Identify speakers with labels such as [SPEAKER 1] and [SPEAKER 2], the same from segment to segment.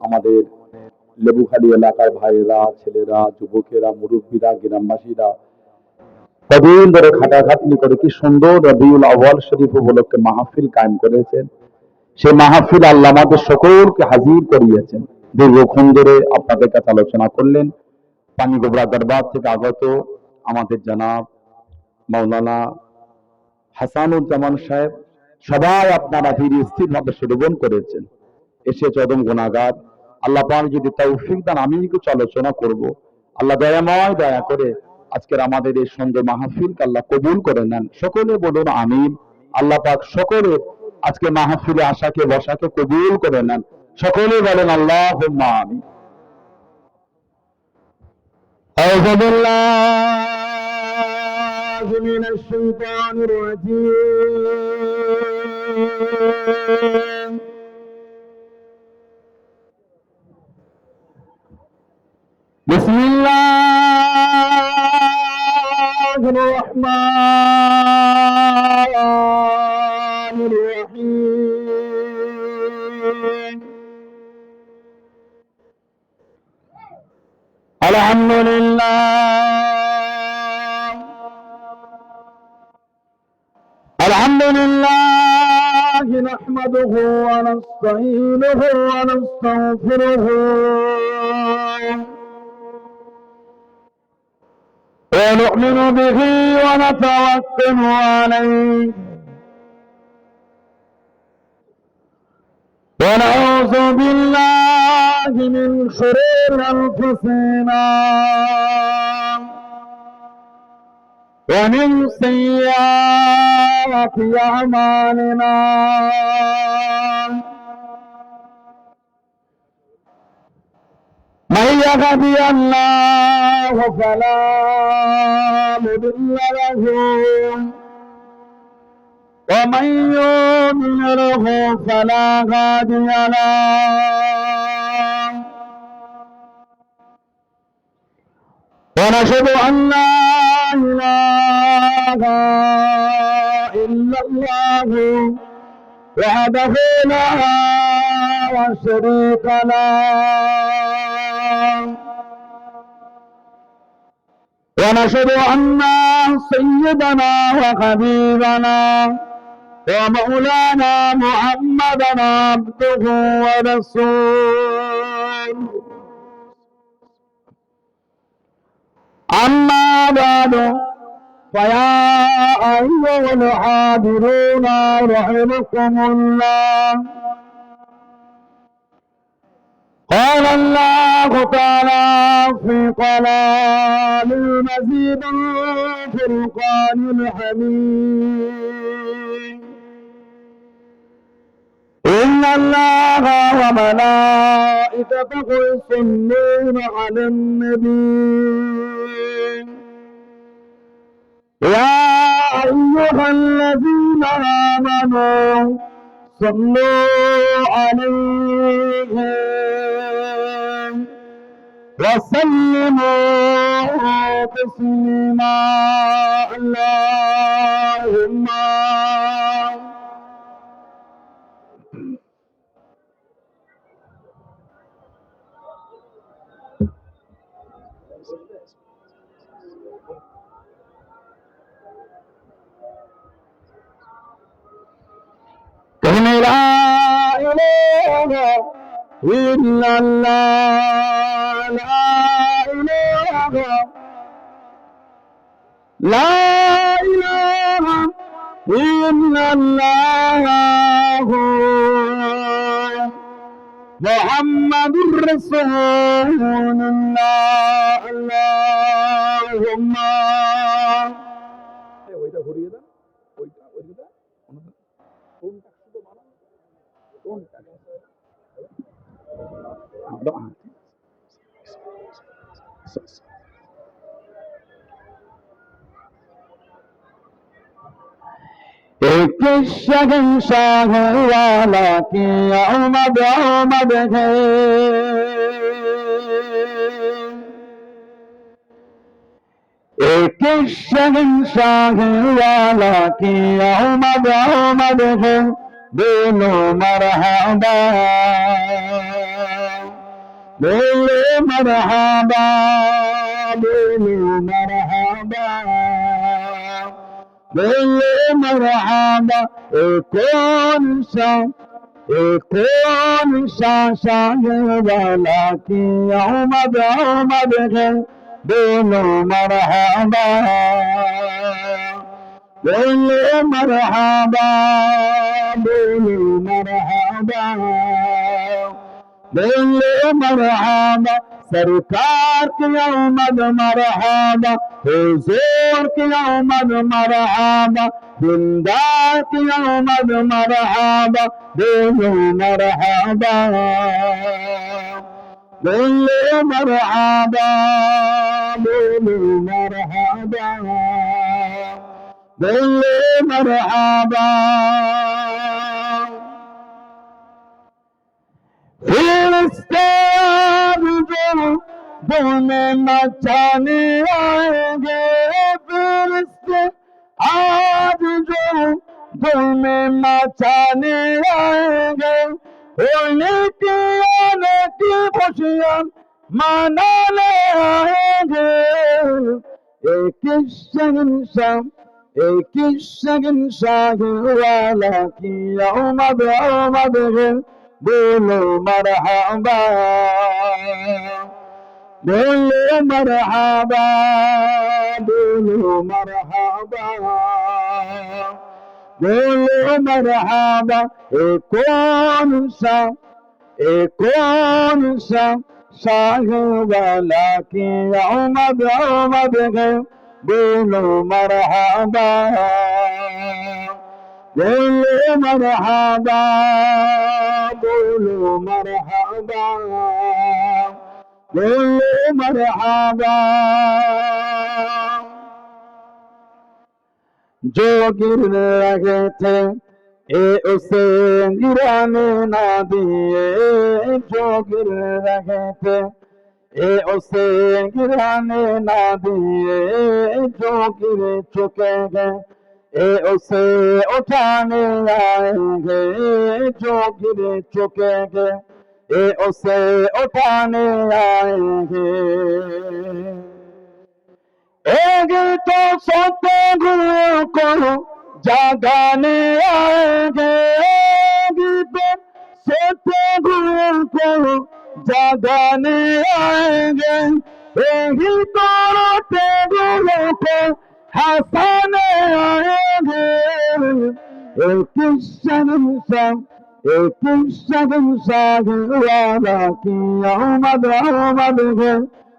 [SPEAKER 1] আমাদের লেবুখালী এলাকার ভাইয়েরা, ছেলেরা, যুবকেরা, মুরব্বীরা, গ্রামবাসীরা কদিন ধরে খাটাখাটনি করে কি সুন্দর রবিউল আউয়াল শরীফ উপলক্ষে মাহফিল কায়েম করেছেন। সেই মাহফিল আল্লাহ আমাদের সকলকে হাজির করিয়েছেন। দীর্ঘক্ষণ ধরে আপনাদের কাছে আলোচনা করলেন। পানিগোবরা দরবার থেকে আগত আমাদের জনাব মাওলানা হাসানুজ্জামান সাহেব, সবাই আপনারা ধীরে স্থির ভাবে শ্রবণ করেছেন। এসে চরম গুনাহগার, আল্লাহ পাক যদি তৌফিক দেন আমি কিছু আলোচনা করব। আল্লাহ দয়াময় দয়া করে আজকের আমাদের এই সুন্দর মাহফিলকে আল্লাহ কবুল করে নেন। সকলে বলুন আমিন। আল্লাহ পাক সকলের আজকে মাহফিলে আসাকে বসাকে কবুল করে নেন। সকলে বলেন আল্লাহুম্মা আমিন। আউযু বিল্লাহি মিনাশ শাইতানির রাজীম। বিসমিল্লাহির রহমানির রহিম। আলহামদুলিল্লাহ আলহামদুলিল্লাহ নাহমাদুহু ওয়া নাস্তাঈনুহু ওয়া নাস্তাগফিরুহু ওয়া নু'মিনু বিহি ওয়া নাতাওয়াক্কালু আলাইহি ওয়া নাউযু বিল্লাহি মিন শুরুরি আনফুসিনা ومن سيئات أعمالنا من يهده الله فلا مضل له ومن يضلل فلا هادي له ونشهد أن لا إله إلا الله وحده لا شريك له ونشهد أن سيدنا وحبيبنا ومولانا محمدا عبده ورسوله أما بعد فيا أيها الحاضرون رحمكم الله قال الله تعالى في كلام المزيد في القرآن الحميد إن الله وملائكته يصلون على النبي يا أيها الذين آمنوا صلوا عليه وسلموا تسليما اللهم لا إله إلا الله لا إله إلا الله محمد رسول الله اللهم एक शहंशाह वाला की आमद आमद है एक शहंशाह वाला की आमद आमद है बोलो मरहबा बोले मरहबा, बोले मरहबा, बोले मरहबा। ए कौन सा शान वाला की आमद आमद है, बोलो मरहबा, बोले मरहबा, बोले मरहबा, बोले मरहबा। सरकार की आमद मरहबा, हुजूर की आमद मरहबा, दिलदार की आमद मरहबा, बोलो मरहबा, बोले मरहबा, बोलो मरहबा, बोले मरहबा। फिरिश्ते दिल में मचाने आएंगे, फिरिश्ते आज जो दिल में मचाने आएंगे, होने की खुशियाँ मनाने आएंगे। एक शगनशाह वाला की आमद आमद है, बोलो मरहबा, बोलो मरहबा, बोलो मरहबा, बोलो मरहबा। ए कौन सा शाह वाला की आमद आमद है, बोलो मरहबा, बोलो मरहबा, बोलो मरहबा, बोलो मरहबा। जो गिर रहे थे उसे गिराने ना दिए, जो गिर रहे थे उसे गिराने ना दिए, जो गिर चुके हैं उसे उठाने आएंगे, जो गिर चुके हैं उसे उठाने आएंगे। एक तो सोते गुरुओं को जगाने आएंगे, एक तो सोते गुरुओं को जगाने आएंगे, एक तो रोते गुरुओं को हंसाने आएंगे। एक शगनशाह वाला की आमद आमद है,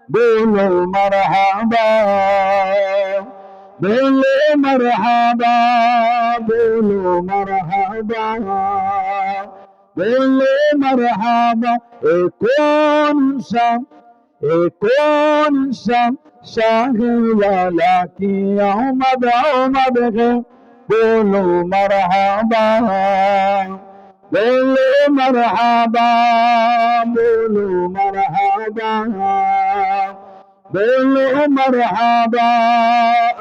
[SPEAKER 1] बोलो मरहबा, बोलो मरहबा, बोलो मरहबा, बोलो मरहबा। ए कौन सा शाह वाला की आमद आमद है, बोलो मरहबा, बोलो मरहबा, बोलो मरहबा, बोलो मरहबा।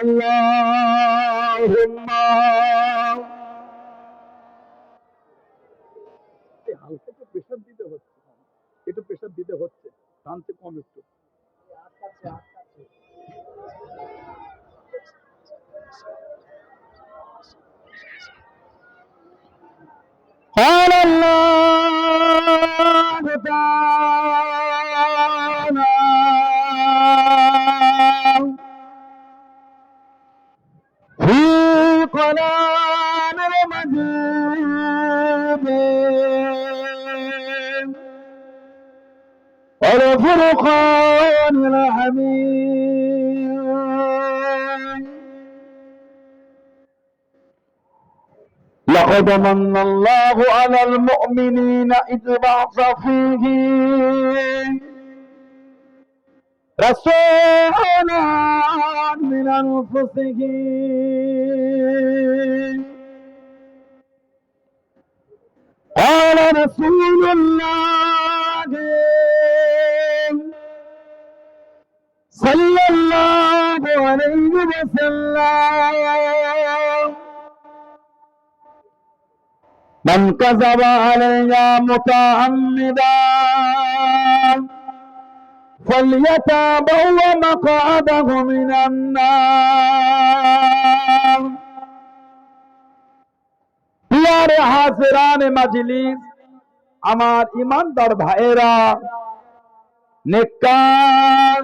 [SPEAKER 1] अल्लाहुम्मा। হালকা একটু প্রেশার দিতে হচ্ছে, একটু প্রেশার দিতে হচ্ছে, টানতে কম একটু। قال الله تعالى في قرآن المجيد والفرقان الحميد، لقد من الله على المؤمنين إذ بعث فيهم رسولا من أنفسهم، قال رسول الله صلى الله عليه وسلم: من كذب علي متعمدا فليتبوأ مقعده من النار প্রিয় হাজিরানে মাজলিস, আমার ইমানদার ভাইয়েরা, নেককার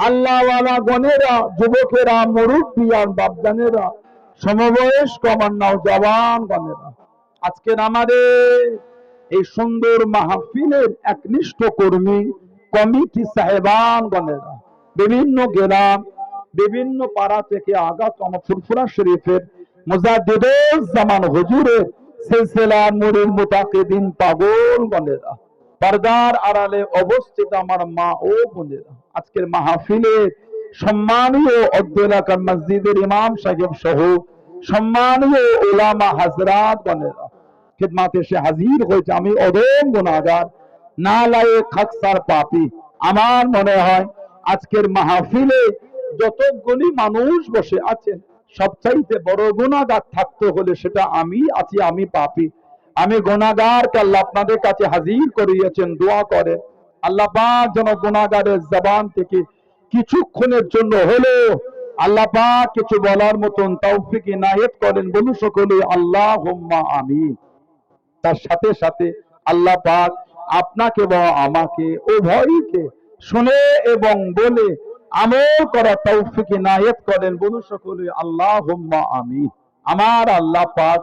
[SPEAKER 1] আল্লাহওয়ালা গণেরা, যুবকেরা, মুরব্বিয়ান বাপজানেরা, সমবয়স্ক আমার নওজওয়ান গণেরা, আজকের আমাদের এই সুন্দর মাহফিলের একনিষ্ঠ কর্মী কমিটি সাহেবান গণেরা, বিভিন্ন গ্রাম, বিভিন্ন পাড়া থেকে আগত আমার ফুরফুরা শরীফের মুজাদ্দিদুল জামান হুজুরের সিলসিলার মুরিদ মুতাকিদিন পাগল গণেরা, পর্দার আড়ালে অবস্থিত আমার মা ও বোনেরা, আজকের মাহফিলের সম্মানীয় অধ্যক্ষ মসজিদের ইমাম সাহেব সহ সম্মানীয় উলামা হযরত গণেরা খিদমাতে এসে হাজির হয়েছে। আমি অদম গুনাহগার, নালায়েক, খাকসার, পাপী। আমার মনে হয় আজকের মাহফিলে যতগুলি মানুষ বসে আছেন সবচাইতে বড় গুনাহগার থাকতে হলে সেটা আমি আছি, আমি পাপী, আমি গুনাহগারকে আল্লাহ আপনাদের কাছে হাজির করিয়েছেন। দোয়া করেন আল্লাহ পাক যেন গুনাহগারের জবান থেকে কিছুক্ষণের জন্য হলেও আল্লাহ পাক কিছু বলার মতন তৌফিক ইনায়েত করেন। বলুন সকলে আল্লাহুম্মা আমিন। তার সাথে সাথে আল্লাহ পাক আপনাকে বা আমাকে উভয়কে শুনে এবং বলে আমল করা তৌফিক ইনায়েত করেন। বলুন সকলে আল্লাহুম্মা আমিন। আমার আল্লাহ পাক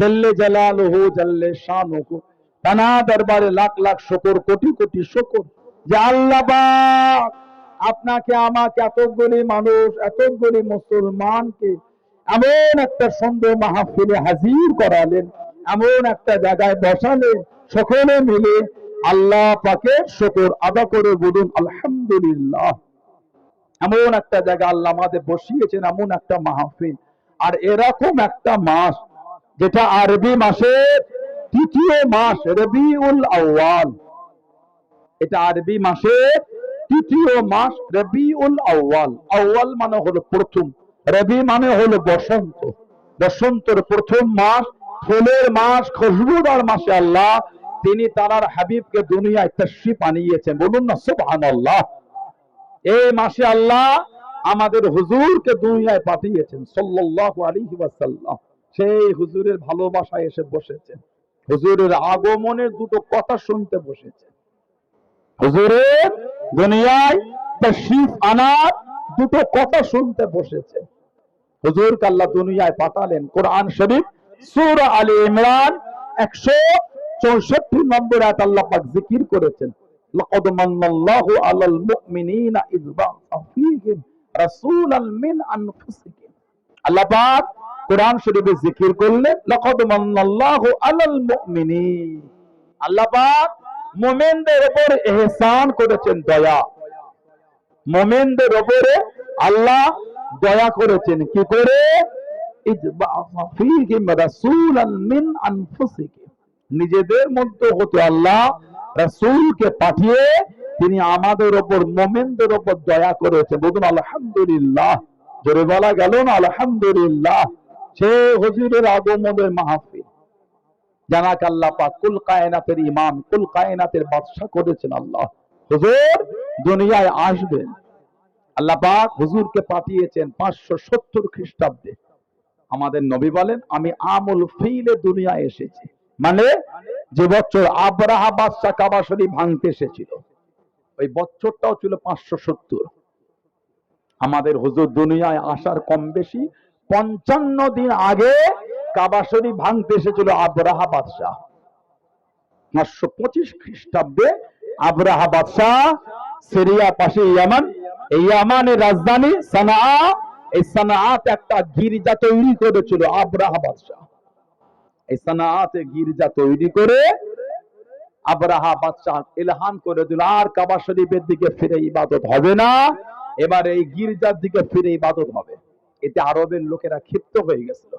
[SPEAKER 1] জল্লে জালালুহু জল্লে শানুহু তানা দরবারে লাখ লাখ শুকর, কোটি কোটি শুকর যে আল্লাহ পাক আপনাকে আমাকে এতগুলি মানুষ, এতগুলি মুসলমানকে এমন একটা সুন্দর মাহফিলে হাজির করালেন, এমন একটা জায়গায় বসালেন, সকলে মিলে আল্লাহ পাকের শুকর আদা করে বলুন আলহামদুলিল্লাহ। এমন একটা জায়গা আল্লাহ আমাদের বসিয়েছেন, এমন একটা মাহফিল, আর এরকম একটা মাস যেটা আরবি মাসের তৃতীয় মাস রবিউল আউয়াল, এটা আরবি মাসের তৃতীয় মাস রবিউল আউয়াল। আউয়াল মানে হলো প্রথম, রবি মানে হলো বসন্ত, বসন্তের প্রথম মাস, ফুলের মাস, খুশবুদার মাসে আল্লাহ তিনি তার হাবিবকে দুনিয়ায় তাশরীফ আনিয়েছেন। বলুন না সুবহানাল্লাহ। এই মাসে আল্লাহ আমাদের হুজুরকে দুনিয়ায় পাঠিয়েছেন সাল্লাল্লাহু আলাইহি ওয়াসাল্লাম। সেই হুজুরের ভালোবাসায় এসে বসেছেন, হুজুরের আগমনের দুটো কথা শুনতে বসেছেন, হুজুরের দুনিয়ায় তাশরীফ আনার দুটো কথা শুনতে বসেছেন। হুজুরকে আল্লাহ দুনিয়ায় পাঠালেন। কোরআন শরীফ সূরা আলে ইমরান 164 নম্বর আয়াত আল্লাহ পাক জিকির করেছেন, লাকাদ মান্নাল্লাহু আলাল মুমিনিনা ইয বা'আসা ফীহিম রাসূলান মিন আনফুসিহিম। আল্লাহ পাক কোরআন শরীফে জিকির করলেন লাকাদ মান্নাল্লাহু আলাল মুমিনিন, আল্লাহ পাক মুমিনদের উপর ইহসান করেছেন, দয়া। মুমিনদের উপরে আল্লাহ দয়া করেছেন কি করে? ইয বা'আসা ফীহিম রাসূলান মিন আনফুসিহিম, নিজেদের মধ্যে হতে আল্লাহ রাসূলকে পাঠিয়ে তিনি আমাদের উপর, মুমিনদের উপর দয়া করেছেন। বলুন আলহামদুলিল্লাহ। জোরে বলা গেল না আলহামদুলিল্লাহ। সে হুজুরের আগমনের মাহফিল, জানাক আল্লাহ পাক কুল কায়নাতের ইমাম, কুল কায়নাতের বাদশা করেছেন আল্লাহ। হুজুর দুনিয়ায় আসবেন, আল্লাহ পাক হুজুরকে পাঠিয়েছেন 570 খ্রিস্টাব্দে। আমাদের নবী বলেন আমি আমুল ফিলে দুনিয়ায় এসেছি, মানে যে বছর আবরাহা বাদশা কাবা শরীফ ভাঙতে এসেছিল ওই বছরটাও ছিল 570। আমাদের হুজুর দুনিয়ায় আসার কম বেশি 55 দিন আগে কাবা শরীফ ভাঙতে এসেছিল আবরাহা বাদশা। 525 খ্রিস্টাব্দে আবরাহা বাদশা সিরিয়া পাশে ইয়ামান, এই ইয়ামানের রাজধানী সানা, এই সানাআত একটা গির্জা তৈরি করেছিল আবরাহা বাদশা। এই সানাআতে গির্জা তৈরি করে আবরাহা বাদশা ইলহান করে দিল আর কাবা শরীফের দিকে ফিরে ইবাদত হবে না, এবার এই গির্জার দিকে ফিরে ইবাদত হবে। এতে আরবের লোকেরা ক্ষিপ্ত হয়ে গেছিল।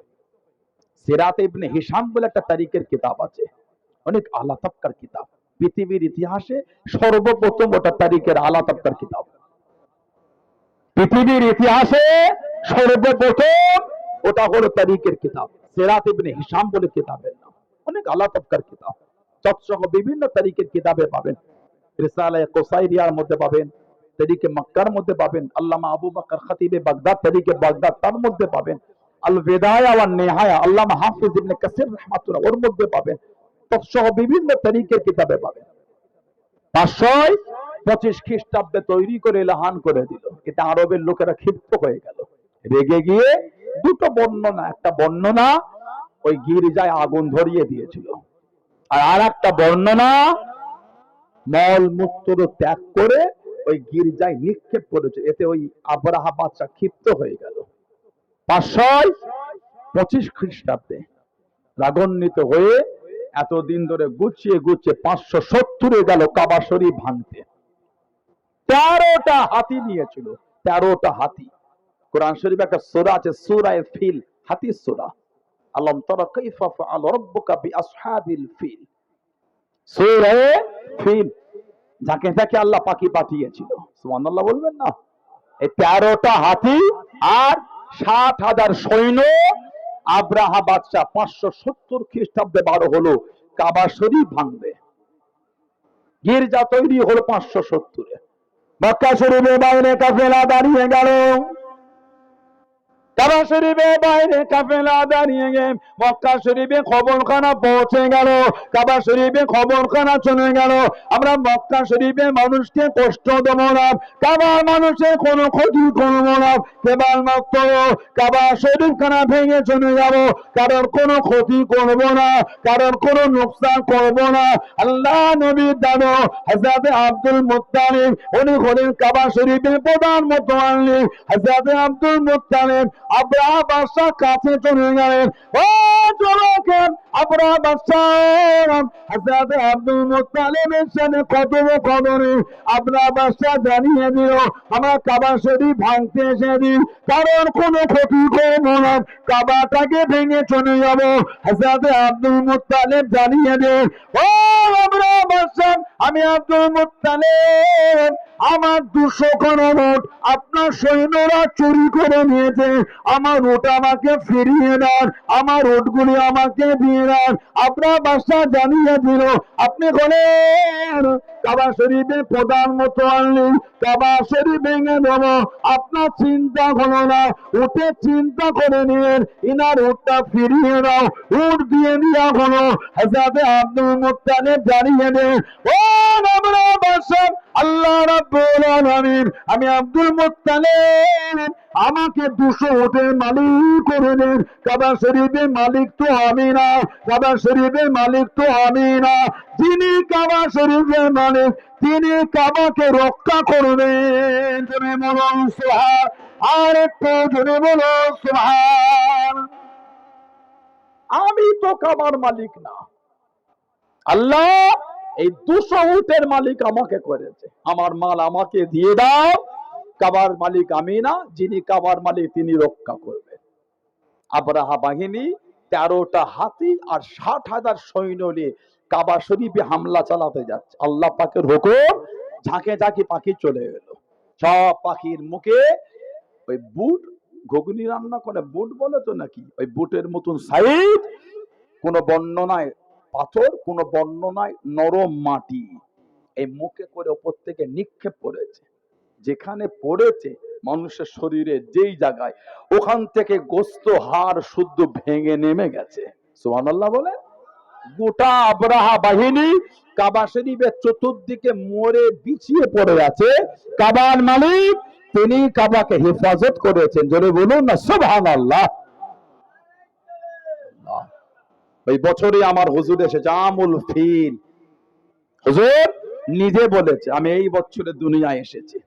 [SPEAKER 1] সিরাত ইবনে হিশাম বলে একটা তারিখের কিতাব আছে, অনেক আলা তাবকার কিতাব, পৃথিবীর ইতিহাসে সর্বপ্রথম ওটা তারিখের আলা তাবকার কিতাব। পৃথিবীর ইতিহাসে সর্বপ্রথম ওটা হলো তারিখের কিতাব, সিরাত ইবনে হিশাম বলে কিতাবের নাম। অনেক আলা তাবকার কিতাব, তৎসহ বিভিন্ন তারিখের কিতাবে পাবেন। রিসালায়ে কুসাইরিয়ার মধ্যে পাবেন, তরিকে মক্কার মধ্যে পাবেন, আল্লামা আবু বকর খতিবে বাগদাদ তরিকে বাগদাদ তার মধ্যে পাবেন, আল বিদায়া ওয়ান নিহায়া আল্লামা হাফিজ ইবনে কাসির রাহমাতুল্লাহ ওর মধ্যে পাবেন, সহ বিভিন্ন তরিকের কিতাবে পাবেন। 525 খ্রিস্টাব্দে তৈরি করে এলাহান করে দিল। এটা আরবের লোকেরা ক্ষিপ্ত হয়ে গেল, রেগে গিয়ে দুটো বর্ণনা, একটা বর্ণনা ওই গির্জায় আগুন ধরিয়ে দিয়েছিল, আর একটা বর্ণনা মল মূত্র ত্যাগ করে ওই গির্জায় নিক্ষেপ করেছে। এতে ওই আবরাহা বাদশা ক্ষিপ্ত হয়ে গেল। 525 খ্রিস্টাব্দে রাগান্বিত হয়ে এতদিন ধরে গুছিয়ে গুছিয়ে 570 গেল কাবা শরীফ ভাঙতে। 13টা হাতি নিয়েছিল, 13টা হাতি। কোরআন শরীফে একটা সূরা আছে, সূরা ফিল, হাতির সূরা। আলম তারা কাইফা ফাআল রাব্বুকা বিআসহাবিল ফিল, সূরা ফিল, যাকে তাকে আল্লাহ পাখি পাঠিয়েছিল। সুবহানাল্লাহ বলবেন না? এই 13টা হাতি আর 60,000 সৈন্য আব্রাহা বাদশা 570 খ্রিস্টাব্দে বারো হলো কাবা শরীফ ভাঙবে। গির্জা তৈরি হলো 570-এ। মক্কা শরীফের বাইরে কাফেলা দাঁড়িয়ে গেল, কাবা শরীফের বাইরে কাফেলা দাঁড়িয়ে গেল, মক্কা শরীফে খবরখানা পৌঁছে গেল, কাবা শরীফে খবরখানা চলে গেল। আমরা মক্কা শরীফে মানুষকে কষ্ট দেব না, কাবার মানুষের কোনো ক্ষতি করব না, কেবলমাত্র কাবা শরীফখানা ভেঙে চলে যাব, কারোর কোনো ক্ষতি করব না, কারোর কোনো নোকসান করব না। আল্লাহ নবীর দাদু হযরত আব্দুল মুত্তালিব, উনি হলেন কাবা শরীফের প্রধান মুতাওয়াল্লি। হযরত আব্দুল মুত্তালিব আব্রাহা বাদশার কাছে চলে গেলেন। ও যুবকের আব্রাহা বাদশাহ হযরত আব্দুল মুত্তালিবের সাথে কত কদরে আব্রাহা বাদশাহ জানিয়ে দিল, আমরা কাবা শরীফ ভাঙতে এসেছি, কারণ কোনো ক্ষতি করব না, কাবাটাকে ভেঙে চলে যাব। হযরত আব্দুল মুত্তালিব জানিয়ে দেন, ও আব্রাহা বাদশাহ, আমি আব্দুল মুত্তালিব, আমার 200 গণভোট আপনার সৈন্যরা চুরি করে নিয়েছে, আমার উট আমাকে ফিরিয়ে দেন, আমার উটগুলি আমাকে দিয়ে দেন। আপনার বাদশা জানিয়ে দিল, আপনি হলেন কাবা শরীফের প্রধান মুতাওয়াল্লি, কাবা শরীফ ভেঙে দেব, আপনার চিন্তা হলো না, উটের চিন্তা করে নিলেন, ইনার উটটা ফিরিয়ে দাও, উট দিয়ে দেওয়া হলো। হযরত আব্দুল মুত্তালিব জানিয়ে দেন, ও আমরা বাদশা, আল্লাহ রাব্বুল আলামিন, আমি আব্দুল মুত্তালিব, আমাকে 200 উটের মালিক করে দেন। কাবা শরীফের মালিক তো আমি না, কাবা শরীফের মালিক তো আমি না, যিনি কাবা শরীফের মালিক তিনি কাবাকে রক্ষা করবেন। তুমি বলো সুবহান, আর একটু জোরে বলো সুবহান। আমি তো কাবার মালিক না, আল্লাহ এই 200 উটের মালিক আমাকে করেছে, আমার মাল আমাকে দিয়ে দাও, কাবার মালিক আমি না, যিনি কাবার মালিক তিনি রক্ষা করবেন। আবরাহা বাহিনী 13টা হাতি আর 60,000 সৈন্য নিয়ে কাবা শরীফে হামলা চালাতে যাচ্ছে। আল্লাহ পাকের হুকুম, ঝাঁকে ঝাঁকে পাখি চলে এলো, সব পাখির মুখে ওই বুট, ঘুগনি রান্না করে বুট বলে তো নাকি, ওই বুটের মতন সাইজ, কোন বর্ণনায় পাথর, কোন বর্ণনায় নরম মাটি, এই মুখে করে ওপর থেকে নিক্ষেপ করেছে। যেখানে পড়েছে মানুষের শরীরে যেই জায়গায়, ওখান থেকে গোস্ত হাড় শুদ্ধ ভেঙে নেমে গেছে। সুবহানাল্লাহ বলে। গোটা আবরাহা বাহিনী কাবা শরীফের চতুর্দিকে মরে বিছিয়ে পড়ে আছে, কাবার মালিক তিনি কাবাকে হেফাজত করেছেন। জোরে বলুন না সুবহানাল্লাহ। এই বছরে আমার হুজুর এসেছে, আমুল ফিল, হুজুর নিজে বলেছে আমি এই বছরে দুনিয়ায় এসেছি।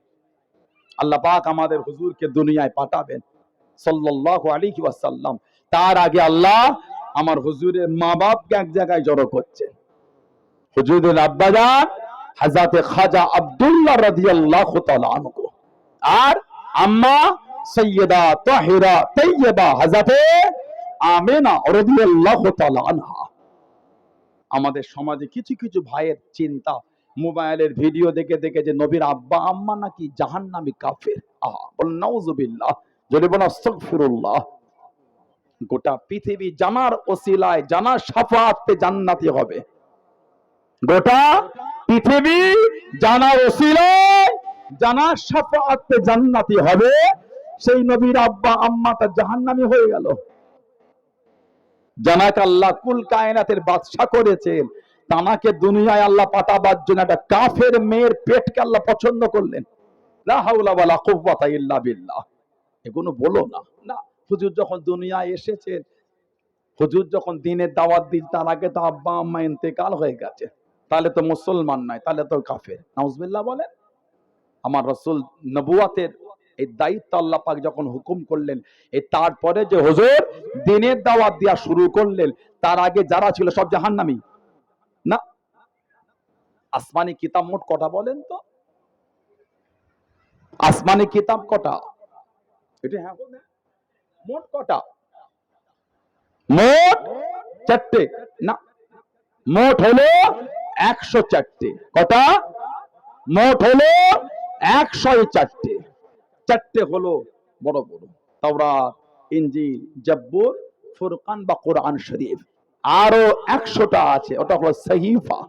[SPEAKER 1] আল্লাহ পাক আমাদের হুজুরকে দুনিয়ায় পাঠাবেন সাল্লাল্লাহু আলাইহি ওয়াসাল্লাম। তার আগে আল্লাহ আমার হুজুরের মা বাপকে এক জায়গায় জড়ো করছেন। হুজুরের আব্বাজান হযরত খাজা আব্দুল্লাহ রাদিয়াল্লাহু তাআলা আনহু, আর আম্মা সাইয়্যিদা তাহিরা তাইয়্যিবা হযরত আমিনা রাদিয়াল্লাহু তাআলা আনহা। আমাদের সমাজে কিছু কিছু ভাইয়ের চিন্তা, মোবাইলের ভিডিও দেখে দেখে যে নবীর আব্বা আম্মা নাকি জাহান্নামী কাফের। বলেন নাউযুবিল্লাহ, যদি বলেন আস্তাগফিরুল্লাহ। গোটা পৃথিবী জানার ওসিলায়, জানার শাফাআতে জান্নাতি হবে। গোটা পৃথিবী জানার ওসিলায়, জানার শাফাআতে জান্নাতি হবে, সেই নবীর আব্বা আম্মাটা জাহান্নামী হয়ে গেল। জানাকে আল্লাহ কুল কায়নাতের বাদশা করেছেন, তানাকে দুনিয়ায় আল্লাহ পাঠাবার জন্য একটা কাফের মেয়ের পেটকে আল্লাহ পছন্দ করলেন। লা হাওলা ওয়ালা কুওয়াতা ইল্লা বিল্লাহ। এগুলো বলো না। না, হুজুর যখন দুনিয়ায় এসেছেন, হুজুর যখন দিনের দাওয়াত দিন, তার আগে তো আব্বা আম্মা ইন্তেকাল হয়ে গেছে, তাহলে তো মুসলমান নয়, তাহলে তো কাফের। নাউজুবিল্লাহ বলেন। আমার রাসূল নবুয়াতের এই দায়িত্ব আল্লাহ পাক যখন হুকুম করলেন, এই তারপরে যে হুজুর দিনের দাওয়াত দেওয়া শুরু করলেন, তার আগে যারা ছিল সব জাহান্নামী না? আসমানি কিতাব মোট কটা বলেন তো? আসমানি কিতাব কটা? এটা হ্যাঁ বলেন, মোট কটা? মোট 4টে না, মোট হলো 104টে। কটা? মোট হলো 104টে। 4টে হলো বড় বড়, তাওরাত, ইনজিল, জব্বুর, ফুরকান বা কোরআন শরীফ। আরো 100টা আছে, ওটা হলো সহিফা।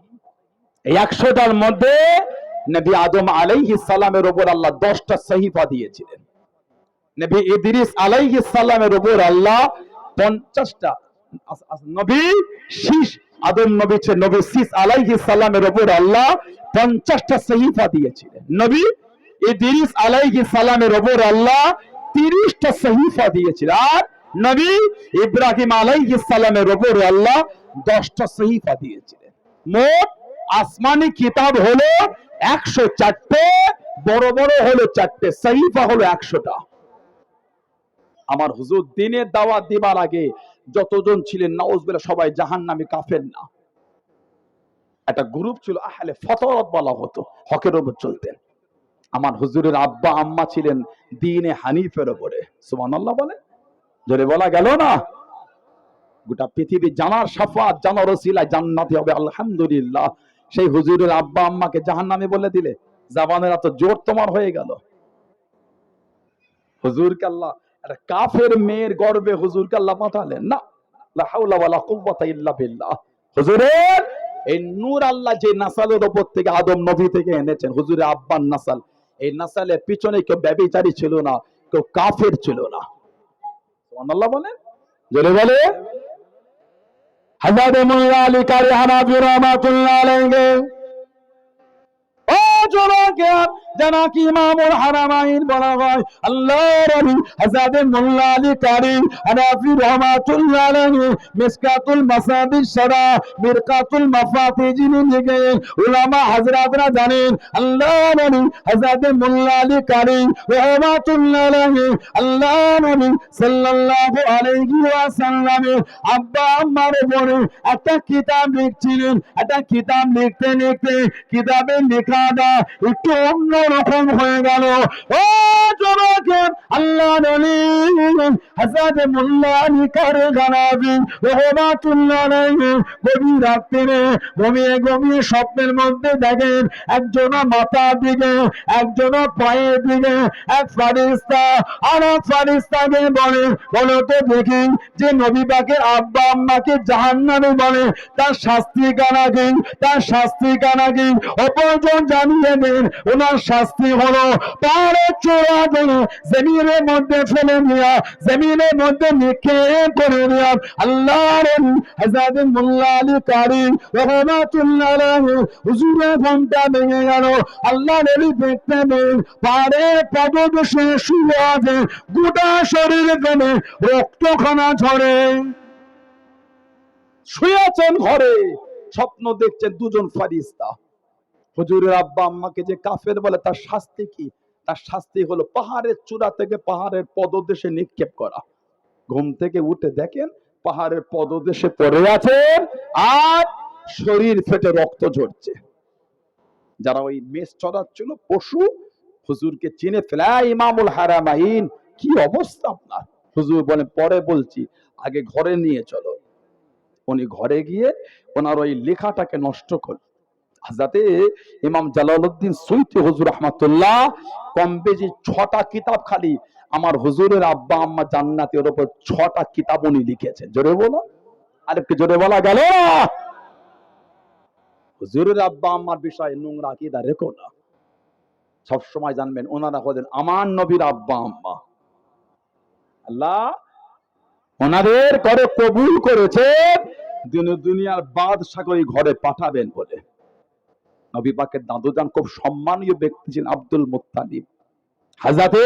[SPEAKER 1] এই 100টার মধ্যে নবী আদম আলাইহিস সালামের উপর আল্লাহ 10টা সহিফা দিয়েছিলেন। নবী ইদ্রিস আলাইহিস সালামের উপর আল্লাহ 50টা, নবী শীষ আদম নবী ছে নবী শীষ আলাইহিস সালামের উপর আল্লাহ 50টা সহিফা দিয়েছিলেন। নবী ইদ্রিস আলাইহিস সালামের উপর আল্লাহ 30টা সহিফা দিয়েছিলেন। আর নবী ইব্রাহিম আলাইহিস সালামের উপর আল্লাহ 10টা সহিফা দিয়েছিলেন। মোট আসমানি কিতাব হলো 104টে, বড় বড় হলো 4টে, সহিফা হলো 100টা। আমার হুজুর দিনের দাওয়াত দিবার আগে যতজন ছিলেন নাউজুবিল্লাহ সবাই জাহান্নামী, কাফের না। একটা গ্রুপ ছিল আহলে ফতরত বলা হতো, হকের উপর চলতেন। আমার হুজুরের আব্বা আম্মা ছিলেন দ্বীনে হানিফের উপরে। সুবহানাল্লাহ বলে, জোরে বলা গেল না? গোটা পৃথিবী জানার শাফাত, জানার ওসিলায় জান্নাতি হবে আলহামদুলিল্লাহ। সেই হুজুরের আব্বা আম্মাকে জাহান্নামী বলে দিলে, জাবানের এত জোর তোমার হয়ে গেল। হুজুরকে আল্লাহ একটা কাফের মেয়ের গর্ভে হুজুরকে আল্লাহ পাঠালেন না। লা হাওলা ওয়ালা কুওয়াতা ইল্লা বিল্লাহ। হুজুরের এই নূর আল্লাহ যে নাসালের উপর থেকে আদম নবী থেকে এনেছেন, হুজুরের আব্বার নাসাল, এই নাসালের পিছনে কেউ ব্যভিচারী ছিল না, কেউ কাফের ছিল না। সুবহানাল্লাহ বলেন, জোরে বলে। হযরত মুল্লা আলী কারি হানাফি রাহমাতুল্লাহ আলাইহি ও জনকে জানাকি ইমামুল হারামাইন বলা হয় আল্লাহর নবী হযরত মুল্লা আলী কারি হানাফি রাহমাতুল্লাহ আলাইহি মিসকাতুল মাসাবিস সারা মিরকাতুল মাফাতিজ লিখে উলামা হযরতরা জানেন আল্লাহর নবী হযরত মুল্লা আলী কারি রাহমাতুল্লাহ আলাইহি আল্লাহর নবী সাল্লাল্লাহু আলাইহি ওয়াসাল্লামের আব্বা আম্মার উপরে একটা কিতাব লিখছিলেন। একটা কিতাব লিখতে লিখতে কিতাবের লেখাটা একটু অন্যরকম হয়ে গেল। ও জনকে আল্লাহ নবী হযরত মুল্লা আলী কারি হানাফি রাহমাতুল্লাহ আলাইহি গভীর রাত্রে ঘুমিয়ে ঘুমিয়ে স্বপ্নের মধ্যে দেখেন একজন মাথার দিকে, একজন পায়ের দিকে এক ফারিস্তা আর এক ফারিস্তাকে বলে, বলো তো দেখি যে নবী পাকের আব্বা আম্মাকে জাহান্নামী বলে, তার শাস্তি কানা কি? তার শাস্তি কানা কি? অপরজন জানিয়ে দেন ওনার শাস্তি হলো পাহাড়ের চূড়া থেকে জমিনের মধ্যে ফেলে দেওয়া, জমিনের মধ্যে নিক্ষেপ করে দেওয়া। আল্লাহর হযরত মুল্লা আলী কারি রাহমাতুল্লাহ আলাইহি হুজুরের ঘুমটা ভেঙে গেল। আল্লাহ নবী দেখতে পেলেন পাহাড়ের পাদদেশে শুয়ে আছে, গোটা শরীর থেকে রক্তখানা ঝরে। শুয়ে আছেন ঘরে, স্বপ্ন দেখছেন দুজন ফারিস্তা। হুজুরের আব্বা আম্মাকে যে কাফের বলে, তার শাস্তি কি? তার শাস্তি হলো পাহাড়ের চূড়া থেকে পাহাড়ের পদদেশে নিক্ষেপ করা। ঘুম থেকে উঠে দেখেন পাহাড়ের পদদেশে পড়ে আছেন আর শরীর ফেটে রক্ত ঝরছে। যারা ওই মেষ চড়াচ্ছিল পশু, হুজুরকে চিনে ফেলে, ইমামুল হারামাইন কি অবস্থা আপনার? হুজুর বলে পরে বলছি, আগে ঘরে নিয়ে চলো। উনি ঘরে গিয়ে ওনার ওই লেখাটাকে নষ্ট করল। হযরতে ইমাম জালালউদ্দিন সুয়ুতী হুজুর রাহমাতুল্লাহ কম বেশি 6টা কিতাব খালি আমার হুজুরের আব্বা আম্মা জান্নাতের উপর 6টা কিতাব উনি লিখেছেন। জোরে বলো, আরেকটু জোরে বলা গেল না? হুজুরের আব্বা আম্মার বিষয়ে নোংরা আকীদা রেখো না। সবসময় জানবেন ওনারা হলেন আমার নবীর আব্বা আম্মা। আল্লাহ ওনাদের ঘরে কবুল করেছে দুনিয়ার বাদশা করে ঘরে পাঠাবেন বলে। নবী পাকের দাদুজান খুব সম্মানীয় ব্যক্তি ছিলেন আব্দুল মুত্তালিব। হযরতে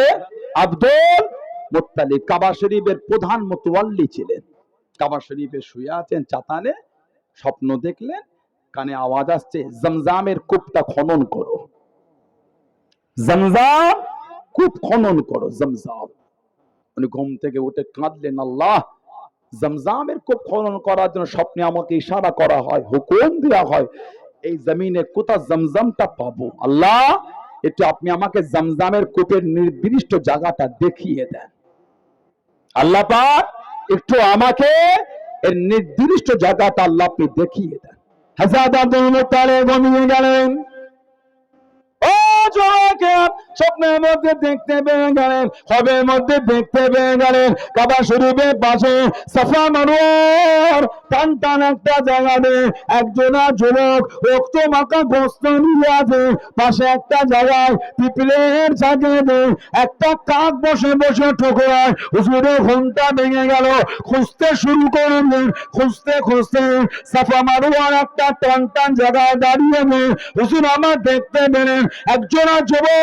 [SPEAKER 1] আব্দুল মুত্তালিব কাবা শরীফের প্রধান মুতওয়াল্লি ছিলেন। কাবা শরীফে শুয়ে আছেন চাতালে, স্বপ্ন দেখলেন, কানে আওয়াজ আসছে জমজমের কূপটা খনন করো, জমজম কূপ খনন করো, জমজম। উনি ঘুম থেকে উঠে কাঁদলেন, আল্লাহ জমজমের কূপ খনন করার জন্য স্বপ্নে আমাকে ইশারা করা হয়, হুকুম দেওয়া হয়, এই জমিনে কোথায় জমজমটা পাবো, আল্লাহ একটু আপনি আমাকে জমজমের কূপের নির্দিষ্ট জায়গাটা দেখিয়ে দেন। আল্লাহ পাক একটু আমাকে এর নির্দিষ্ট জায়গাটা আল্লাহ আপনি দেখিয়ে দেন। হযরত আব্দুল মুত্তালিব ঘুমিয়ে গেলেন। ও যুবকেরা, স্বপ্নের মধ্যে দেখতে পেয়ে গেলেন, খবের মধ্যে দেখতে পেয়ে গেলেন কাবা শরীফের পাশে সাফা মারওয়ার টান টান একটা জায়গাতে একজনা যুবক রক্ত মাখা বস্ত্র নিয়ে আছে। পাশে একটা জায়গায় পিপলের জায়গাতে একটা কাক বসে বসে ঠোকরায়। হুজুরের ঘুমটা ভেঙে গেল, খুঁজতে শুরু করলেন। খুঁজতে খুঁজতে সাফা মারওয়ার একটা টান টান জায়গায় দাঁড়িয়ে নেই। হুজুর আমার দেখতে পেলেন একজনা যুবক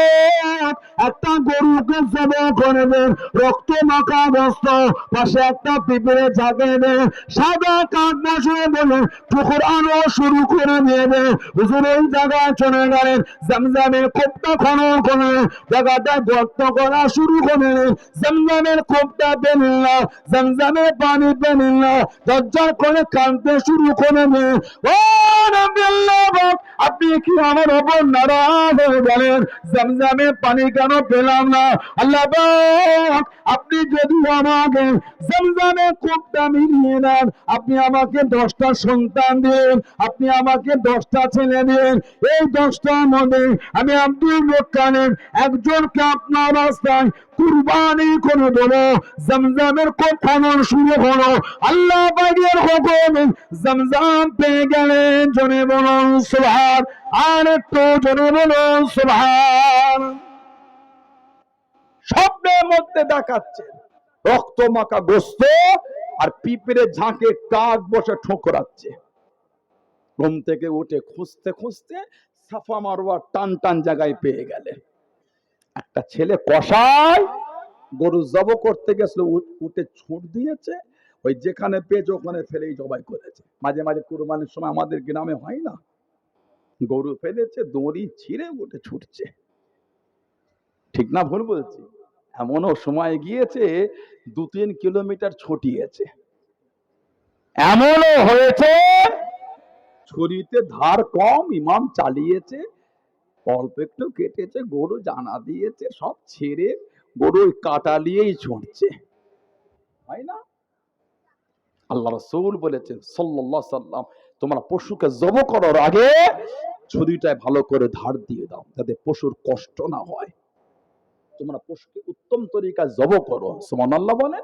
[SPEAKER 1] একটা গরুকে জবাই করে দেন, রক্ত মাখা বস্ত্র, পাশে একটা পিঁপড়ে ঝাঁকে দেন, সাদা কাক বসে বলে ঠোকর আনো শুরু করে দিয়ে দেন। হুজুর এই জায়গায় চলে গেলেন, জমজমের কূপটা খনন করে জায়গাটা গর্ত করা শুরু করে। জমজমের কূপটা পেলেন না, জমজমের পানি পেলেন না, দরজা করে কাঁদতে শুরু করে দেন। ও নবী আল্লাহ, আপনি কি আমার ওপর নারাজ হয়ে গেলেন? জমজমের পানি কেন পেলাম না? আল্লাহ পাক আপনি যদি আমাকে জমজমের কূপটা মিলিয়ে দেন, আপনি আমাকে 10টা সন্তান দিন, আপনি আমাকে 10টা ছেলে দিন, এই 10টার মধ্যে আমি আব্দুল মুত্তালিব একজনকে আপনার রাস্তায় কুরবানি করে দেবো। জমজমের কূপ খনন শুরু হলো। আল্লাহ পাকের হুকুমে জমজম পেয়ে গেলেন। জনে বলুন সুবহান, আর একটু জনে বলুন সুবহান। স্বপ্নের মধ্যে দেখাচ্ছে রক্ত মাখা গোস্ত আর পিঁপড়ে ঝাঁকে কাক বসে ঠোকরাচ্ছে। ঘুম থেকে উঠে খুঁজতে খুঁজতে সাফা মারওয়ার টান টান জায়গায় পেয়ে গেলেন। একটা ছেলে কসাই গরু জব করতে গেছিল, উঠে ছুট দিয়েছে, ওই যেখানে পেয়েছে ওখানে ফেলেই জবাই করেছে। মাঝে মাঝে কুরবানির সময় আমাদের গ্রামে হয় না, গরু ফেলেছে, দড়ি ছিঁড়ে উঠে ছুটছে। ঠিক না ভুল বলছি? এমনও সময় গিয়েছে 2-3 কিলোমিটার ছুটিয়েছে। এমনও হয়েছে ছুরিতে ধার কম, ইমাম চালিয়েছে, অল্প একটু কেটেছে, গরু জানা দিয়েছে, সব ছেড়ে গরু কাটা নিয়েই ছুটছে। হয় না? আল্লাহ রাসূল বলেছেন সাল্লাল্লাহু আলাইহি সাল্লাম, তোমরা পশুকে জব করার আগে ছুরিটায় ভালো করে ধার দিয়ে দাও, যাতে পশুর কষ্ট না হয়। তোমরা পশুকে উত্তম তরিকায় জব করো। সুবহানাল্লাহ বলেন।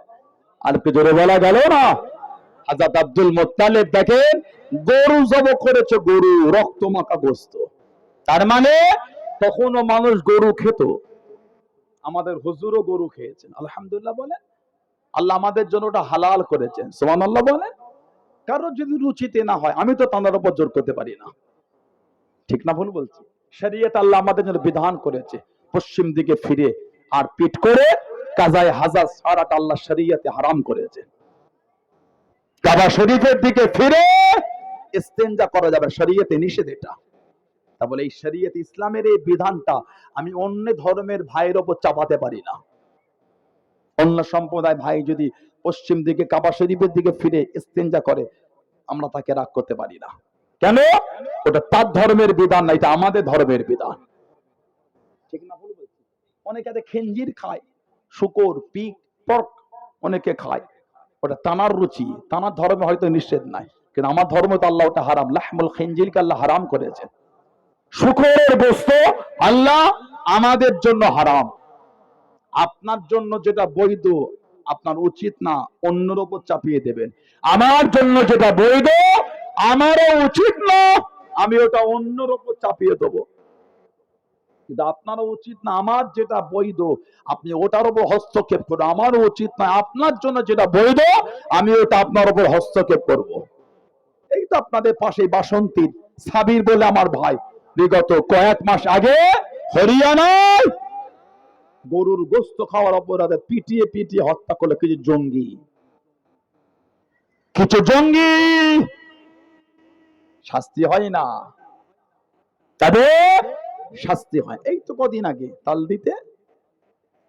[SPEAKER 1] আর কি জোরে বলা গেল না? হযরত আব্দুল মুত্তালিব দেখেন গরু জব করেছে, গরু রক্ত মাখা গোশত। তার মানে তখনও মানুষ গরু খেত। আমাদের হুজুরও গরু খেয়েছেন, আলহামদুলিল্লাহ বলেন। আল্লাহ আমাদের জন্য ওটা হালাল করেছেন, সুবহানাল্লাহ বলেন। কারো যদি রুচিতে না হয়, আমি তো তাদের উপর জোর করতে পারি না। ঠিক না ভুল বলছি? শরীয়ত আল্লাহ আমাদের জন্য বিধান করেছে পশ্চিম দিকে ফিরে আর পিঠ করে কাজায়ে হাজাত সারাটা আল্লাহ শরীয়তে হারাম করেছে। কাবা শরীফের দিকে ফিরে ইস্তেঞ্জা করা যাবে, শরীয়তে নিষেধ এটা। তা বলে এই শরীয়ত ইসলামের এই বিধানটা আমি অন্য ধর্মের ভাইয়ের উপর চাপাতে পারি না। অন্য সম্প্রদায় ভাই যদি পশ্চিম দিকে কাবা শরীফের দিকে ফিরে ইস্তেঞ্জা করে, আমরা তাকে রাগ করতে পারি না। কেন? ওটা তার ধর্মের বিধান না, এটা আমাদের ধর্মের বিধান। ঠিক না ভুল বলছি? অনেকে আছে খেঞ্জির খায়, শুকর, পিগ, পর্ক অনেকে খায়, ওটা তানার রুচি, তানার ধর্মে হয়তো নিষেধ নাই, কিন্তু আমার ধর্মে তো আল্লাহ ওটা হারাম, লাহমুল খিনজিরকে আল্লাহ হারাম করেছেন। শুকরের গোশত আল্লাহ আমাদের জন্য হারাম। আপনার জন্য যেটা বৈধ আপনার উচিত না অন্যের উপর চাপিয়ে দেবেন। আমার জন্য যেটা বৈধ আমারও উচিত না আমি ওটা অন্যের উপর চাপিয়ে দেবো। কিন্তু আপনারও উচিত না আমার যেটা বৈধ আপনি ওটার উপর হস্তক্ষেপ করুন, আমারও উচিত না আপনার জন্য যেটা বৈধ আমি ওটা আপনার উপর হস্তক্ষেপ করব। এই তো আপনাদের পাশে বাসন্তীর সাবির বলে আমার ভাই বিগত কয়েক মাস আগে হরিয়ানায় গরুর গোস্ত খাওয়ার অপরাধে পিটিয়ে পিটিয়ে হত্যা করলো কিছু জঙ্গি শাস্তি হয় না, তাদের শাস্তি হয়। এই তো কদিন আগে তালদিতে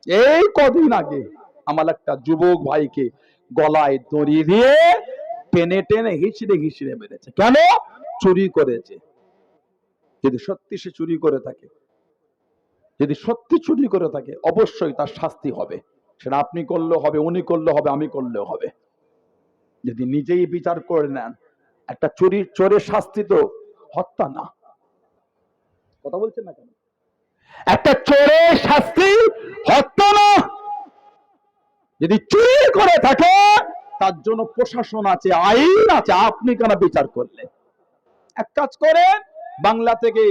[SPEAKER 1] এই কদিন আগে আমার একটা যুবক ভাইকে গলায় দড়ি দিয়ে টেনে টেনে হিচড়ে হিচড়ে মেরেছে। কেন? চুরি করেছে। যদি সত্যি সে চুরি করে থাকে, যদি সত্যি চুরি করে থাকে অবশ্যই তার শাস্তি হবে। সেটা আপনি করলেও হবে, উনি করলেও হবে, আমি করলেও হবে। যদি নিজেই বিচার করে নেন, একটা চোরের শাস্তি তো হত্যা না। কথা বলছেন না কেন? একটা চোরের শাস্তি হত্যা না। যদি চুরি করে থাকে তার জন্য প্রশাসন আছে, আইন আছে, আপনি কেন বিচার করলেন? এক কাজ করেন, বাংলা থেকে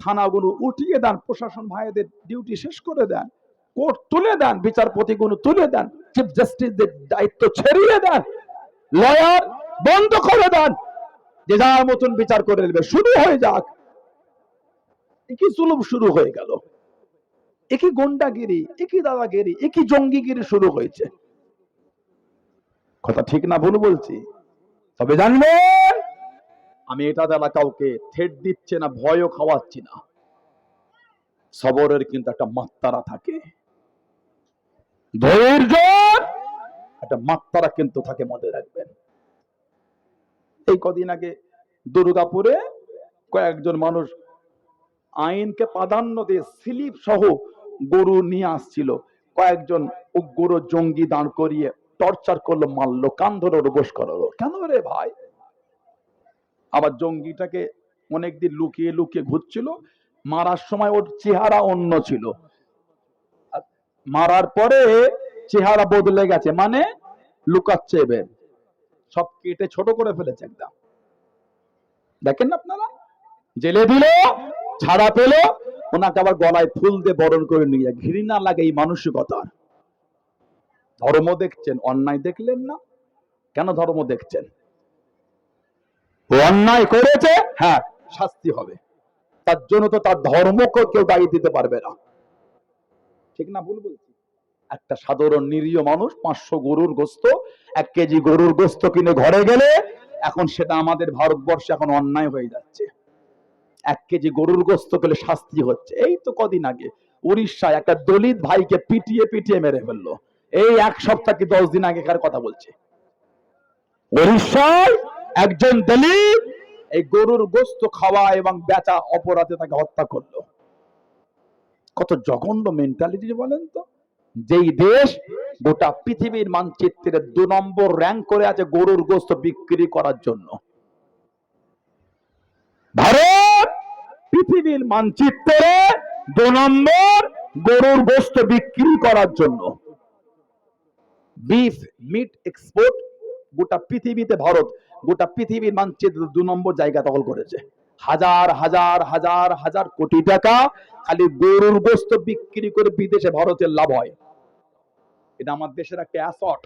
[SPEAKER 1] থানাগুলো উঠিয়ে দেন, প্রশাসন ভাইদের ডিউটি শেষ করে দেন, কোর্ট তুলে দেন, বিচারপতিগুলো তুলে দেন, চিফ জাস্টিসদের দায়িত্ব ছেড়িয়ে দেন, লয়ার বন্ধ করে দেন, যে যার মতন বিচার করে নেবে, শুরু হয়ে যাক। একই জুলুম শুরু হয়ে গেল, একই গুন্ডাগিরি, একই দাদাগিরি, একই জঙ্গিগিরি শুরু হয়েছে। কথা ঠিক না ভুল বলছি? তবে জানবেন আমি এটা দ্বারা কাউকে থ্রেট দিচ্ছে না, ভয়ও খাওয়াচ্ছি না। সবরের কিন্তু একটা মাত্রা থাকে, ধৈর্য একটা মাত্রা কিন্তু থাকে, মনে রাখবেন। এই কদিন আগে দুর্গাপুরে কয়েকজন মানুষ আইনকে প্রাধান্য দিয়ে স্লিপ সহ গরু নিয়ে আসছিল, কয়েকজন উগ্র জঙ্গি দাঁড় করিয়ে টর্চার করলো, মারলো, কান ধরে ওর বস করালো। কেন রে ভাই? আবার জঙ্গিটাকে অনেকদিন লুকিয়ে লুকিয়ে ঘুরছিল, মারার সময় ওর চেহারা অন্য ছিল, মারার পরে চেহারা বদলে গেছে, মানে লুকাচ্ছে, এবার সব কেটে ছোট করে ফেলেছে একদম। দেখেন না আপনারা, জেলে দিল, ছাড়া পেল, ওনাকে আবার গলায় ফুল দিয়ে বরণ করে নিয়ে যায়। ঘৃণা লাগে এই মানসিকতার। ধর্ম দেখছেন, অন্যায় দেখলেন না? কেন ধর্ম দেখছেন? অন্যায় করেছে, হ্যাঁ শাস্তি হবে, তার জন্য তো তার ধর্মকে কেউ দায়ী দিতে পারবে না। ঠিক না ভুল বলছি? একটা সাধারণ নিরীহ মানুষ 500 গরুর গোস্ত, 1 কেজি গরুর গোস্ত কিনে ঘরে গেলে এখন সেটা আমাদের ভারতবর্ষে এখন অন্যায় হয়ে যাচ্ছে। 1 কেজি গরুর গোস্ত পেলে শাস্তি হচ্ছে। এই তো কদিন আগে উড়িষ্যায় একটা দলিত ভাইকে পিটিয়ে পিটিয়ে মেরে ফেললো। এই 1 সপ্তাহ কি 10 দিন আগেকার কথা বলছে। উড়িষ্যায় একজন দলিত এই গরুর গোস্ত খাওয়া এবং বেচা অপরাধে তাকে হত্যা করলো। কত জঘন্য মেন্টালিটি বলেন তো? যেই দেশ গোটা পৃথিবীর মানচিত্রে 2 নম্বর র্যাঙ্ক করে আছে গরুর গোস্ত বিক্রি করার জন্য, ভারত পৃথিবীর মানচিত্রে 2 নম্বর গরুর গোস্ত বিক্রি করার জন্য। বিফ মিট এক্সপোর্ট গোটা পৃথিবীতে ভারত গোটা পৃথিবীর মানচিত্রে 2 নম্বর জায়গা দখল করেছে। হাজার হাজার হাজার হাজার কোটি টাকা খালি গরুর গোস্ত বিক্রি করে বিদেশে ভারতের লাভ হয়। এটা আমার দেশের একটা অ্যাসট।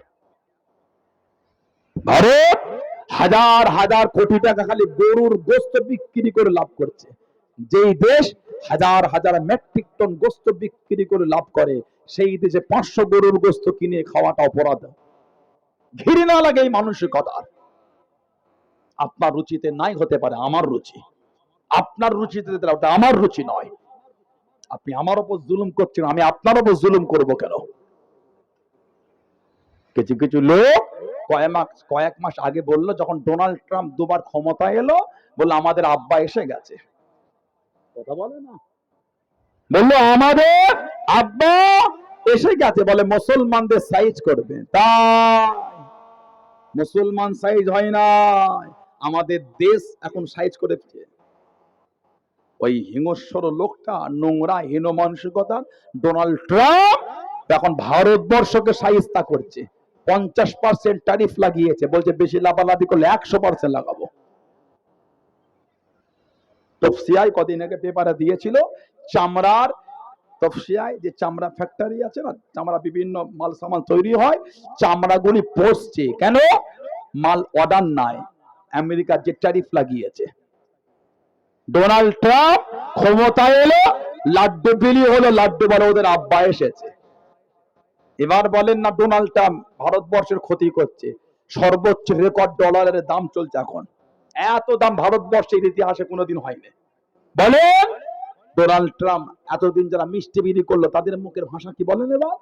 [SPEAKER 1] ভারত হাজার হাজার কোটি টাকা খালি গরুর গোস্ত বিক্রি করে লাভ করছে। যেই দেশ হাজার হাজার মেট্রিক টন গোস্ত বিক্রি করে লাভ করে, সেই দেশে 500 গরুর গোস্ত কিনে খাওয়াটা অপরাধ। ঘৃণা লাগে এই মানসিকতা। আপনার রুচিতে নাই হতে পারে আমার রুচি, আপনার রুচিতে ওটা আমার রুচি নয়। আপনি আমার উপর জুলুম করছেন, আমি আপনার উপর জুলুম করব কেন? কিছু কিছু লোক কয়েক মাস আগে বললো, যখন ডোনাল্ড ট্রাম্প 2 বার ক্ষমতা এলো, বললো আমাদের আব্বা এসে গেছে। কথা বলে না, বললো আমাদের আব্বা এসে গেছে, বলে মুসলমানদের সাইজ করবে। তাই মুসলমান সাইজ হয় না, আমাদের দেশ এখন সাইজ করেছে। ওই হিংস্র লোকটা, নোংরা হীন মানসিকতা ডোনাল্ড ট্রাম্প এখন ভারতবর্ষকে সাইজটা করছে। 50% ট্যারিফ লাগিয়েছে, বলছে বেশি লাভালাভি করলে 100% লাগাবো। তফসিয়ায় কদিন আগে পেপারে দিয়েছিল, চামড়ার তফসিয়ায় যে চামড়া ফ্যাক্টরি আছে না, চামড়া বিভিন্ন মাল সামান তৈরি হয়, চামড়াগুলি পচছে কেন? মাল অর্ডার নাই, আমেরিকা যে ট্যারিফ লাগিয়েছে। ডোনাল্ড ট্রাম্প ক্ষমতায় এলো, লাড্ডু বিলি হলো, লাড্ডু বলে ওদের আব্বা এসেছে। এবার বলেন না ডোনাল্ড ট্রাম্প ভারতবর্ষের ক্ষতি করছে, সর্বোচ্চ রেকর্ড ডলারের দাম চলছে এখন, এত দাম ভারতবর্ষের ইতিহাসে কোনোদিন হয়নি। বলেন ডোনাল্ড ট্রাম্প এতদিন যারা মিষ্টি বিলি করলো তাদের মুখের ভাষা কি বলেন? এবার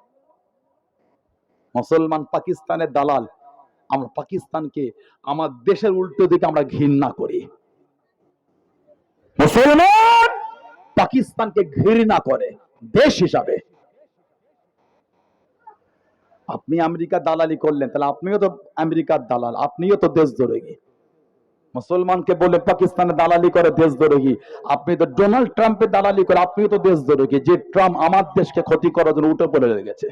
[SPEAKER 1] মুসলমান পাকিস্তানের দালাল, আমরা পাকিস্তানকে আমার দেশের উল্টো দিকে আমরা ঘৃণা করি। মুসলমান পাকিস্তানকে ঘৃণা করে দেশ হিসাবে। আপনি আমেরিকা দালালি করলেন, তাহলে আপনিও তো আমেরিকার দালাল, আপনিও তো দেশদ্রোহী। মুসলমানকে বলে পাকিস্তানে দালালি করে দেশদ্রোহী, আপনি তো ডোনাল্ড ট্রাম্পের দালালি করে আপনিও তো দেশদ্রোহী। যে ট্রাম্প আমার দেশকে ক্ষতি করার জন্য উঠে পড়ে লেগেছে।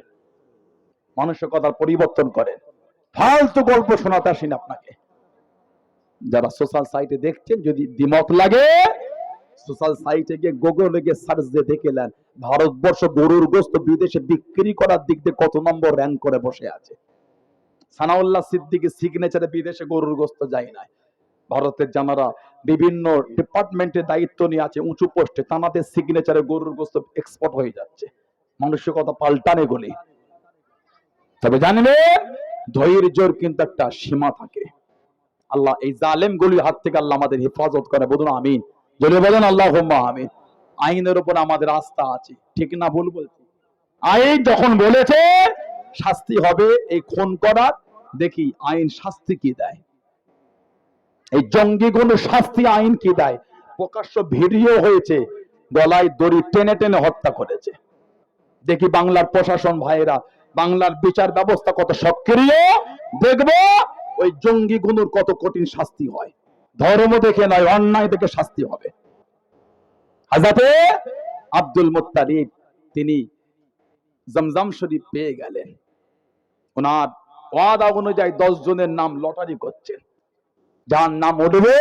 [SPEAKER 1] মানুষের কথা পরিবর্তন করেন, ফালতু গল্প শোনাতে আসেন আপনাকে। যারা সোশ্যাল সাইটে দেখছেন, যদি দ্বিমত লাগে সোশ্যাল সাইটে গিয়ে গুগলে গিয়ে সার্চ দিয়ে দেখে নেন, ভারতবর্ষ গরুর গোশত বিদেশে বিক্রি করার দিক দিয়ে কত নম্বর র্যাঙ্ক করে বসে আছে। সানাউল্লাহ সিদ্দিকীর সিগনেচারে বিদেশে গরুর গোশত যায় না। ভারতের যারা বিভিন্ন ডিপার্টমেন্টের দায়িত্ব নিয়ে আছে উঁচু পোস্টে, তাদের সিগনেচারে গরুর গোশত এক্সপোর্ট হয়ে যাচ্ছে। মানুষের কথা পাল্টানে গলি। তবে জানবেন ধৈর্যের কিন্তু একটা সীমা থাকে। আল্লাহ এই জালেম গুলির হাত থেকে আল্লাহ আমাদের হেফাজত করে, বলুন আমিন। যদি বলেন আল্লাহুম্মা আমিন। আইনের উপর আমাদের আস্থা আছে, ঠিক না ভুল বলছি? আইন যখন বলেছে শাস্তি হবে এই খুন করার, দেখি আইন শাস্তি কি দেয়। এই জঙ্গিগুলো শাস্তি আইন কি দেয়? প্রকাশ্য ভিডিও হয়েছে, গলায় দড়ি টেনে টেনে হত্যা করেছে। দেখি বাংলার প্রশাসন ভাইয়েরা, বাংলার বিচার ব্যবস্থা কত সক্রিয়, দেখবো ওই জঙ্গিগুলোর কত কঠিন শাস্তি হয়। ধর্ম দেখে নয়, অন্যায় দেখে শাস্তি হবে। হযরতে আব্দুল মুত্তালিব তিনি জমজম শরীফ পেয়ে গেলেন, ওনার ওয়াদা অনুযায়ী 10 জনের নাম লটারি করছেন, যার নাম উঠবে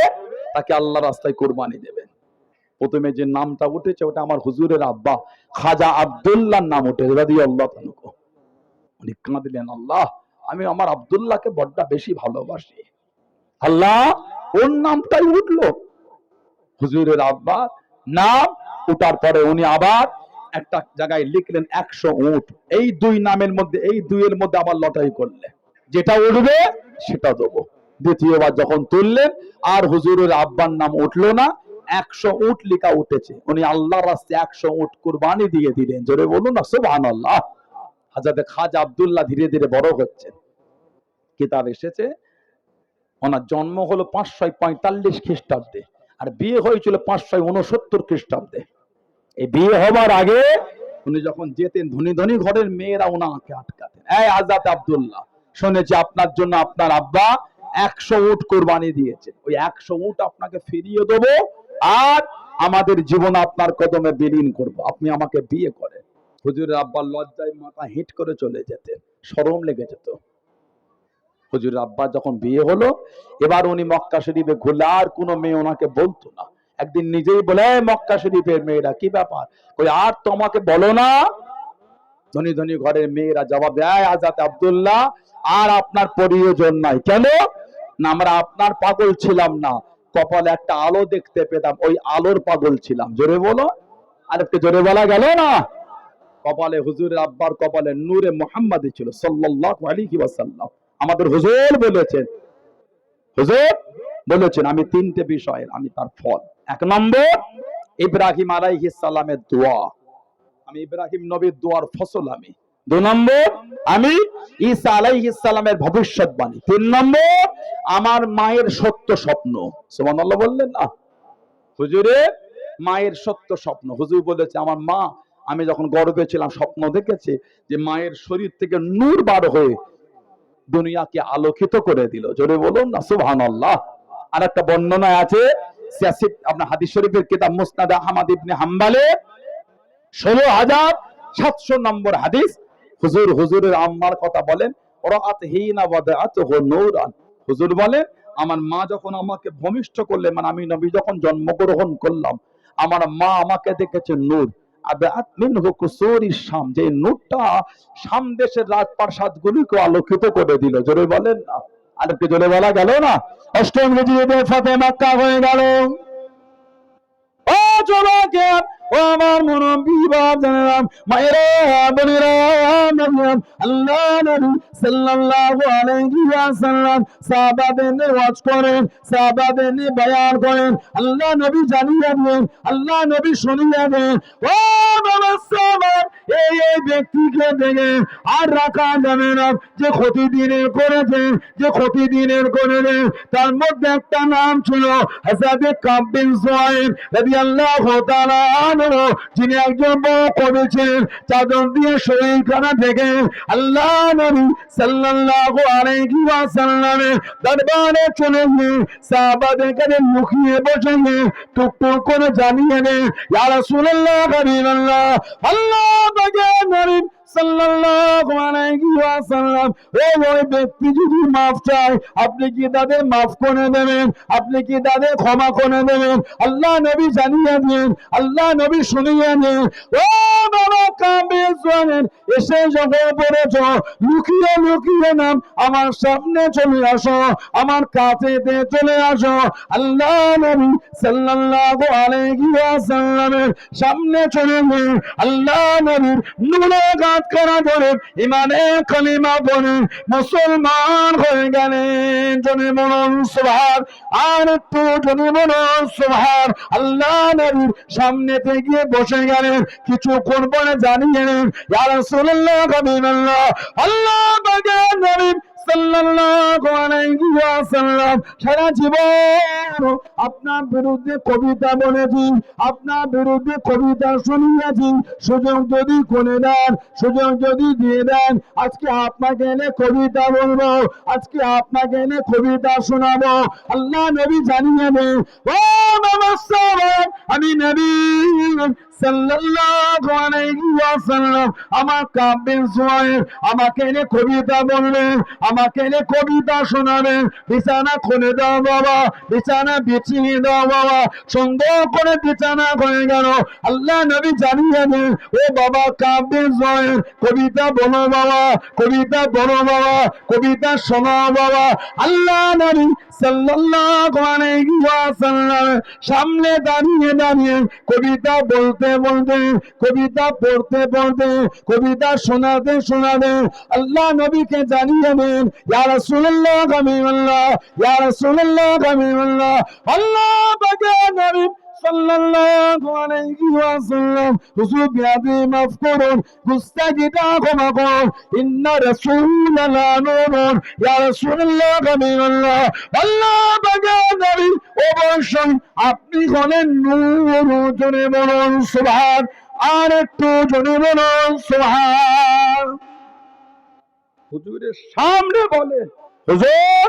[SPEAKER 1] তাকে আল্লাহ রাস্তায় কুরবানি দেবেন। প্রথমে যে নামটা উঠেছে ওটা আমার হুজুরের আব্বা খাজা আব্দুল্লাহর নাম উঠেছে রাদিয়াল্লাহু আনহু। উনি কাঁদলেন, আল্লাহ আমি আমার আব্দুল্লাহকে বড্ড বেশি ভালোবাসি, আল্লাহ ওর নামটাই উঠলো। হুজুরের আব্বা নাম উঠার পরে উনি আবার একটা জায়গায় লিখলেন 100 উট। এই দুই নামের মধ্যে, এই দুইয়ের মধ্যে আবার লটারি করলেন, যেটা উঠবে সেটা দেবো। দ্বিতীয়বার যখন তুললেন আর হুজুরের আব্বার নাম উঠলো না, 100 উট লিখা উঠেছে। উনি আল্লাহর রাস্তায় 100 উট কুরবানি দিয়ে দিলেন। জোরে বলুন না সুবহানাল্লাহ। হযরত খাজা আব্দুল্লাহ ধীরে ধীরে বড় হচ্ছেন। কিতাব এসেছে ওনার জন্ম হলো 545 খ্রিস্টাব্দে, আর বিয়ে হয়েছিল 569 খ্রিস্টাব্দে। এই বিয়ে হবার আগে উনি যখন যেতেন, ধনী ধনী ঘরের মেয়েরা ওনাকে আটকাতেন, এই হযরত আব্দুল্লাহ শুনেছি আপনার জন্য আপনার আব্বা 100 উট কুরবানি দিয়েছে, ওই 100 উট আপনাকে ফিরিয়ে দেবো, আর আমাদের জীবন আপনার কদমে বিলীন করব, আপনি আমাকে বিয়ে করেন। হুজুরের আব্বার লজ্জায় মাথা হিট করে চলে যেতেন, শরম লেগে যেত। হুজুরের আব্বা যখন বিয়ে হলো, এবার উনি মক্কা শরীফে ঘুরলে আর কোনো মেয়ে ওনাকে বলতো না। একদিন নিজেই বলে, মক্কা শরীফের মেয়েরা কি ব্যাপার, ওই আর তোমাকে বলো না? ধনী ধনী ঘরের মেয়েরা জবাব দেয়, হযরত আব্দুল্লাহ আর আপনার প্রয়োজন নাই। কেন না, আমরা আপনার পাগল ছিলাম না, কপালে একটা আলো দেখতে পেতাম, ওই আলোর পাগল ছিলাম। জোরে বলো, আর একটু জোরে বলা গেল না? কপালে, হুজুরের আব্বার কপালে নূরে মুহাম্মাদি ছিল সাল্লাল্লাহু আলাইহি ওয়াসাল্লাম। আমাদের হুজুর বলেছেন আমি 3টে বিষয়ের আমি তার ফল। 1 নম্বর ইব্রাহিম আলাইহিস সালামের দোয়া, আমি ইব্রাহিম নবীর দোয়ার ফসল আমি। 2 নম্বর আমি ঈসা আলাইহিস সালামের ভবিষ্যৎবাণী। 3 নম্বর আমার মায়ের সত্য স্বপ্ন। সুবহানাল্লাহ বললেন না? হুজুরের মায়ের সত্য স্বপ্ন। হুজুর বলেছে আমার মা, আমি যখন গর্ভে ছিলাম স্বপ্ন দেখেছে যে মায়ের শরীর থেকে নূর বার হয়ে দুনিয়াকে আলোকিত করে দিল। জোরে বলুন না সুবহানাল্লাহ। আর একটা বর্ণনা আছে আপনার হাদিস শরীফের কিতাব মুসনাদ আহমদ ইবনে হাম্বলে 16700 নম্বর হাদিস। হুজুরের আম্মার কথা বলেন, রাআত হিনা ওয়াদাআতহু নূরান। হুজুর বলেন আমার মা যখন আমাকে ভূমিষ্ঠ করলে, মানে আমি নবী যখন জন্মগ্রহণ করলাম, আমার মা আমাকে দেখেছে নূর। শাম, যে নূরটা শাম দেশের রাজপ্রাসাদ গুলিকে আলোকিত করে দিল। জোরে বলেন না, আর একটু জোরে বলা গেল না? অষ্টম হিজরিতে ফতে মক্কা হয়ে গেল। ও যুবকে, ও আমার মুরব্বী বাবারা, মায়েরা, বোনেরা, আল্লাহ নবী সাল্লাল্লাহু আলাইহি ওয়াসাল্লাম সাহাবাদের নিয়ে ওয়াজ করেন, সাহাবাদের নিয়ে বয়ান করেন। আল্লাহ নবী জানিয়ে দেন, আল্লাহ নবী শুনিয়ে দেন, ও বাবা সাহাবা, এই ব্যক্তিকে দেখে আর রাখা যাবে না, যে ক্ষতি দিনের করেছে, যে ক্ষতি দিনের করেছে। তার মধ্যে একটা নাম ছিল হযরত কাব বিন সুহাইল রাদিয়াল্লাহু তাআলা আনহু, যিনি একজন বড় কবি ছিলেন। চাদর দিয়ে শরীরখানা থেকে আল্লাহ নবী সাল্লাল্লাহু আলাইহি ওয়াসাল্লামের দরবারে চলে গিয়ে সাহাবাদের কাছে লুকিয়ে বসে গিয়ে টুকটুক করে জানিয়ে দেন, ইয়া রাসূলুল্লাহ, হাবিবাল্লাহ, আল্লাহ পাকের নবী সাল্লাল্লাহু আলাইহি ওয়াসাল্লাম, ওই ব্যক্তি যদি মাফ চায়, আপনি কি তাদের মাফ করে দেবেন? আপনি কি তাদের ক্ষমা করে দেবেন? আল্লাহ নবী জানিয়ে দেন, আল্লাহ নবী শুনিয়ে দেন, ও বাবা কাবে জানেন, এসে যখন পড়েছ, লুকিয়ে লুকিয়ে নাম আমার সামনে চলে আসো, আমার কাছেতে চলে আসো। আল্লাহ নবী সাল্লাল্লাহু আলাইহি ওয়াসাল্লামের সামনে চলে গিয়ে আল্লাহ নবীর নূরে গাত করা ধরে ইমানে কালিমা বলে মুসলমান হয়ে গেলেন। জনে বলুন সুবহান, আর একটু জনে বলুন সুবহান। আল্লাহ নবীর সামনেতে গিয়ে বসে গেলেন, কিছুক্ষণ পরে জানিয়ে নেন, ইয়া রাসূলুল্লাহ, হাবিবাল্লাহ, আল্লাহ পাকের নবী সাল্লাল্লাহু আলাইহি ওয়াসাল্লাম সারা জীবন আপনার বিরুদ্ধে কবিতা বলেছি, আপনার বিরুদ্ধে কবিতা শুনিয়েছি। সুযোগ যদি করে দেন, সুযোগ যদি দিয়ে দেন, আজকে আপনাকে এনে কবিতা বলবো, আজকে আপনাকে এনে কবিতা শোনাবো। আল্লাহ নবী জানিয়ে দেন, ও বাবা সাহাব, আমি নবী সাল্লাল্লাহু আলাইহি ওয়াসাল্লাম, আমার কাব বিন সুহাইল আমাকে এনে কবিতা বললেন, আমাকে এনে কবিতা শোনাবেন। বিছানা খুলে দাও বাবা, বিছানা বিছিয়ে দাও বাবা। সুন্দর করে বিছানা হয়ে গেল। আল্লাহ নবী জানিয়ে দেন, ও বাবা কাব বিন সুহাইল, কবিতা বলো বাবা, কবিতা বলো বাবা, কবিতা শোনাও বাবা। আল্লাহ নবী সাল্লাল্লাহু আলাইহি ওয়াসাল্লাম সামনে দাঁড়িয়ে দাঁড়িয়ে কবিতা বলতে বলতে, কবিতা পড়তে পড়তে, কবিতা শোনাতে শোনাতে আল্লাহ নবীকে জানিয়ে দেন, ইয়া রাসূলুল্লাহ, হাবিবাল্লাহ, ইয়া রাসূলুল্লাহ, হাবিবাল্লাহ, আল্লাহ পাকের নবী সাল্লাল্লাহু আলাইহি ওয়াসাল্লাম, হুজুর বিয়াদি মাফ করুন, গুস্তাখিটা ক্ষমা করুন, ইন্না রাসূলাল্লাহ নূরুন, ইয়া রাসূলুল্লাহ, হাবিবাল্লাহ, আল্লাহ পাকের নবী অবশ্যই আপনি হলেন নূর। জোরে বলুন সুবহান, আর একটু জোরে বলুন সুবহান। হুজুরের সামনে বলেন, হুজুর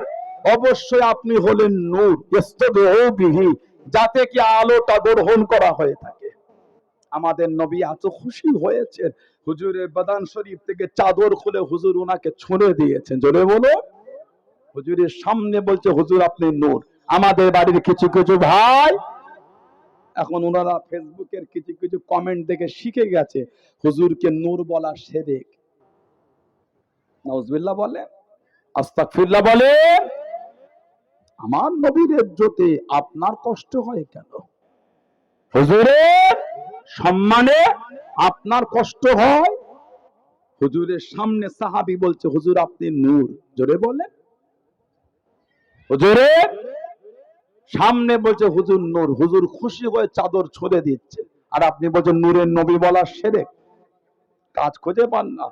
[SPEAKER 1] অবশ্যই আপনি হলেন নূর, ইস্তাদউ বিহি, যাতে কি আলোটা গ্রহণ করা হয়ে থাকে। আমাদের নবী এত খুশি হয়েছেন, হুজুরের বাদান শরীফ থেকে চাদর খুলে হুজুর ওনাকে ছুঁড়ে দিয়েছেন। জোরে বলো, হুজুরের সামনে বলছে, হুজুর আপনি নূর। আমাদের বাড়ির কিছু কিছু ভাই এখন ওনারা ফেসবুকের কিছু কিছু কমেন্ট দেখে শিখে গেছে হুজুরকে নূর বলা শিরক। নাউজুবিল্লাহ বলে, আস্তাগফিরুল্লাহ বলে। আমার নবীর ইজ্জতে আপনার কষ্ট হয় কেন? হুজুরের সম্মানে আপনার কষ্ট হয়? হুজুরের সামনে সাহাবী বলছে, হুজুর আপনি নূর। জোরে বলেন, হুজুরের সামনে বলছে হুজুর নূর। হুজুর খুশি হয়ে চাদর ছড়ে দিচ্ছে, আর আপনি বলছেন নূরের নবী বলা শিরক। কাজ খুঁজে পান না।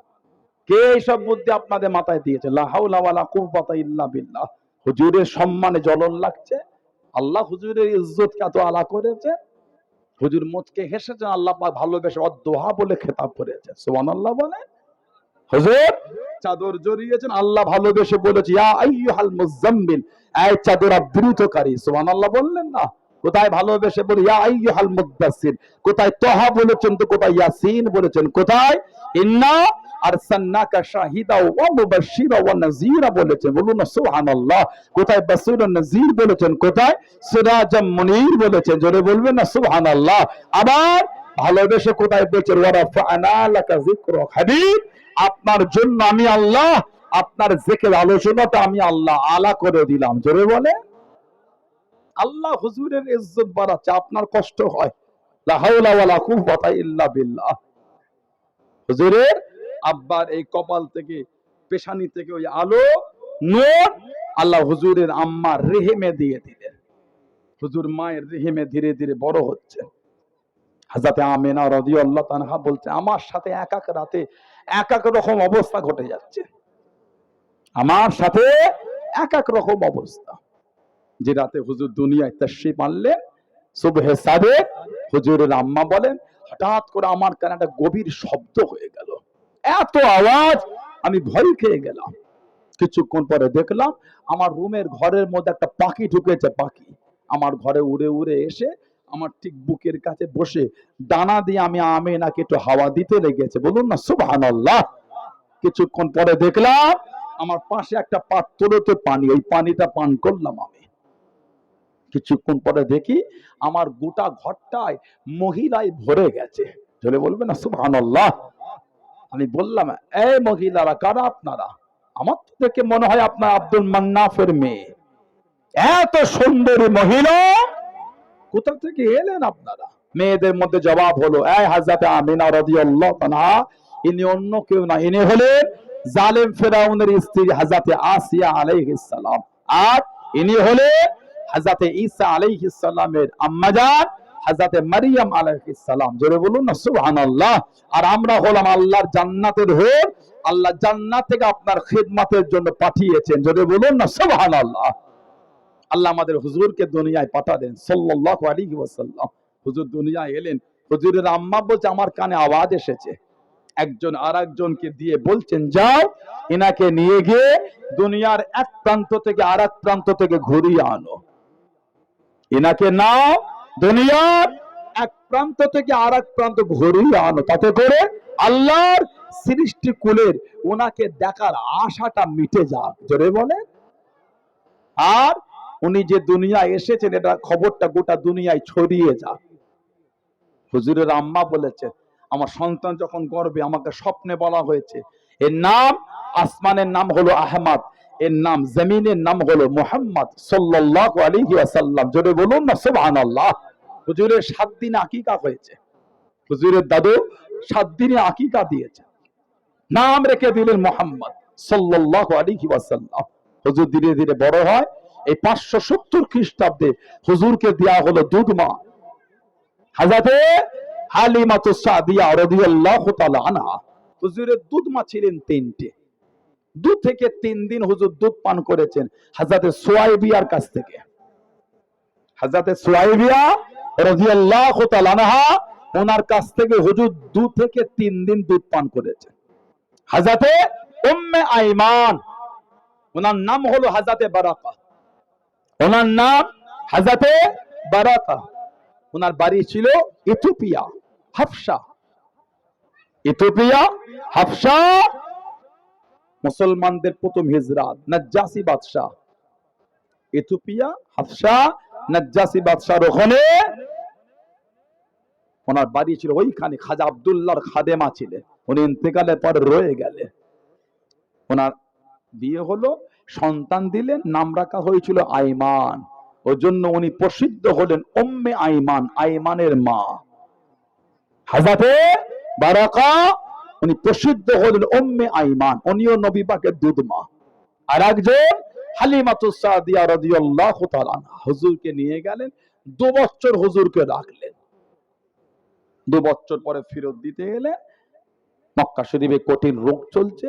[SPEAKER 1] কে এইসব বুদ্ধি আপনাদের মাথায় দিয়েছে? লা হাওলা ওয়ালা কুওয়াতা ইল্লা বিল্লাহ। হুজুরের সম্মানে জ্বলন লাগছে। আল্লাহ হুজুরের ইজ্জতকে এত আলা করেছে, হুজুর মুচকে হেসেছেন, আল্লাহ পাক ভালোবেসে অদ্দোহা বলে খেতাব করেছে। সুবহানাল্লাহ বলে। হুজুর চাদর জড়িয়েছেন, আল্লাহ ভালোবেসে বলেছে, ইয়া আইয়ুহাল মুযাম্মিল, এই চাদর আবৃতকারী। সুবহানাল্লাহ বললেন না? কোথায় ভালোবেসে বলে ইয়া আইয়ুহাল মুদ্দাসসির, কোথায় তহা বলেছেন, তো কোথায় ইয়াসিন বলেছেন, কোথায় ইন্না আরসালনাকা শাহিদা ওয়া মুবাশশিরা ওয়া নাযীরা বলেছেন, বলুন না সুবহানাল্লাহ। কোথায় বাশীর ও নাযীর বলেছেন, কোথায় সিরাজাম মুনীর বলেছেন, জোরে বলবেন না সুবহানাল্লাহ। আবার ভালোবেসে কোথায় বলছেন, ওয়া রাফা'না লাকা যিকরাক, হাবিব আপনার জন্য আমি আল্লাহ আপনার জিকির আলোচনাটা আমি আল্লাহ আলা করে দিলাম, জোরে বলে। আল্লাহ হুজুরের ইজ্জত বাড়াচ্ছে, আপনার কষ্ট হয়। লা হাওলা ওয়ালা কুওয়াতা ইল্লা বিল্লাহ। হুজুরের আব্বার এই কপাল থেকে, পেশানি থেকে ওই আলো নূর আল্লাহ হুজুরের আম্মার রেহেমে দিয়ে দিলেন। হুজুর মায়ের রেহেমে ধীরে ধীরে বড় হচ্ছে। হযরত আমিনা রাদিয়াল্লাহু তাআলা বলছে, আমার সাথে এক এক রাতে এক এক রকম অবস্থা ঘটে যাচ্ছে, আমার সাথে এক এক রকম অবস্থা। যে রাতে হুজুর দুনিয়ায় তাশরীফ আনলেন, সুবহে সাদেক, হুজুরের আম্মা বলেন, হঠাৎ করে আমার কানে একটা গভীর শব্দ হয়ে গেল, এত আওয়াজ, আমি ভয় খেয়ে গেলাম। কিছুক্ষণ পরে দেখলাম আমার রুমের ঘরের মধ্যে একটা পাখি ঢুকেছে। পাখি আমার ঘরে উড়ে উড়ে এসে আমার ঠিক বুকের কাছে বসে ডানা দিয়ে আমি আমিনাকে একটু হাওয়া দিতে লেগেছে, বলুন না সুবহানাল্লাহ। কিছুক্ষণ পরে দেখলাম আমার পাশে একটা পাত্রতে পানি, ওই পানিটা পান করলাম আমি। কিছুক্ষণ পরে দেখি আমার গোটা ঘরটায় মহিলায় ভরে গেছে, চলে বলবে না সুবহানাল্লাহ। আমি বললাম, এই মহিলারা কারা আপনারা? আমার তো দেখে মনে হয় আপনার আব্দুল মান্নাফের মেয়ে। এত সুন্দরী মহিলা, কোথা থেকে এলেন আপনারা? মেয়েদের মধ্যে জবাব হলো, এই হযরত আমিনা রাদিয়াল্লাহু তাআলা, ইনি অন্য কেউ না, ইনি হলেন জালেম ফেরাউনের স্ত্রী হযরত আসিয়া আলাইহিস সালাম। আর ইনি হলেন হযরত ঈসা আলাইহিস সালামের আম্মাজান হযরত মারিয়াম আলাইহিস সালাম, জোরে বলুন না সুবহানাল্লাহ। আর আমরা হলাম আল্লাহর জান্নাতের হুর, আল্লাহ জান্নাত থেকে আপনার খিদমতের জন্য পাঠিয়েছেন, জোরে বলুন না সুবহানাল্লাহ। আল্লাহ আমাদের হুজুরকে দুনিয়ায় পাঠালেন সাল্লাল্লাহু আলাইহি ওয়াসাল্লাম। হুজুর দুনিয়ায় এলেন, হুজুরের আম্মা বলছে, আমার কানে আওয়াজ এসেছে, একজন আরেকজনকে দিয়ে বলছেন, যাও এনাকে নিয়ে গিয়ে দুনিয়ার এক প্রান্ত থেকে আরেক প্রান্ত থেকে ঘুরিয়ে আনো। এনাকে নাও দুনিয়ার এক প্রান্ত থেকে আরেক প্রান্ত ঘুরিয়ে আনো, তাতে করে আল্লাহর সৃষ্টি কুলের ওনাকে দেখার আশাটা মিটে যাক, জোরে বলে। আর উনি যে দুনিয়ায় এসেছেন এটা খবরটা গোটা দুনিয়ায় ছড়িয়ে যাক। হুজুরের আম্মা বলেছেন, আমার সন্তান যখন গর্বে, আমাকে স্বপ্নে বলা হয়েছে, এর নাম আসমানের নাম হলো আহমদ, এর নাম জমিনের নাম হলো মুহাম্মদ সাল্লাল্লাহু আলাইহি ওয়াসাল্লাম, জোরে বলুন না সুবহানাল্লাহ। হুজুরের 7 দিন আকিকা হয়েছে, হুজুরের দাদু 7 দিনে আকিকা দিয়েছে, নাম রেখে দিলেন মুহাম্মদ সাল্লাল্লাহু আলাইহি ওয়াসাল্লাম। হুজুর ধীরে ধীরে বড় হয়। এই 570 খ্রিস্টাব্দে হুজুরকে দেয়া হলো দুধমা। হযরতে হালিমাতুস সাদিয়া রাদিয়াল্লাহু তাআলা আনহা, হুজুরের দুধমা ছিলেন 3টে। 2 থেকে 3 দিন হুজুর দুধ পান করেছেন হযরতে সুয়াইবিয়ার কাছ থেকে। হযরতে সুয়াইবিয়া রাদিয়াল্লাহু তাআলা আনহা, ওনার কাছ থেকে হুজুর 2 থেকে 3 দিন দুধ পান করেছেন। হযরতে উম্মে আইমান, ওনার নাম হলো হযরতে বারাকা, ওনার নাম হযরতে বারাকা। ওনার বাড়ি ছিল ইথিওপিয়া, হাবশা। ইথিওপিয়া, হাবশা, মুসলমানদের প্রথম হিজরাত, নাজ্জাসী বাদশাহ। ইথিওপিয়া, হাবশা, নাজ্জাসী বাদশার ওখানে ওনার বাড়ি ছিল। ওইখানে খাজা আব্দুল্লাহর খাদেমা ছিলেন, উনি ইন্তেকালের পর রয়ে গেলেন। ওনার বিয়ে হলো, সন্তান দিলেন, নাম রাখা হয়েছিল আইমান। ওই জন্য উনি প্রসিদ্ধ হলেন উম্মে আইমান, আইমানের মা। হযরতে বারাকা, উনি প্রসিদ্ধ হলেন উম্মে আইমান, উনিও নবী পাকের দুধমা। আর একজন হালিমাতুস সাদিয়া রাদিয়াল্লাহু তাআলা আনহা, হুজুরকে নিয়ে গেলেন, 2 বছর হুজুরকে রাখলেন। 2 বছর পরে ফেরত দিতে গেলে মক্কা শরীফে কঠিন রোগ চলছে।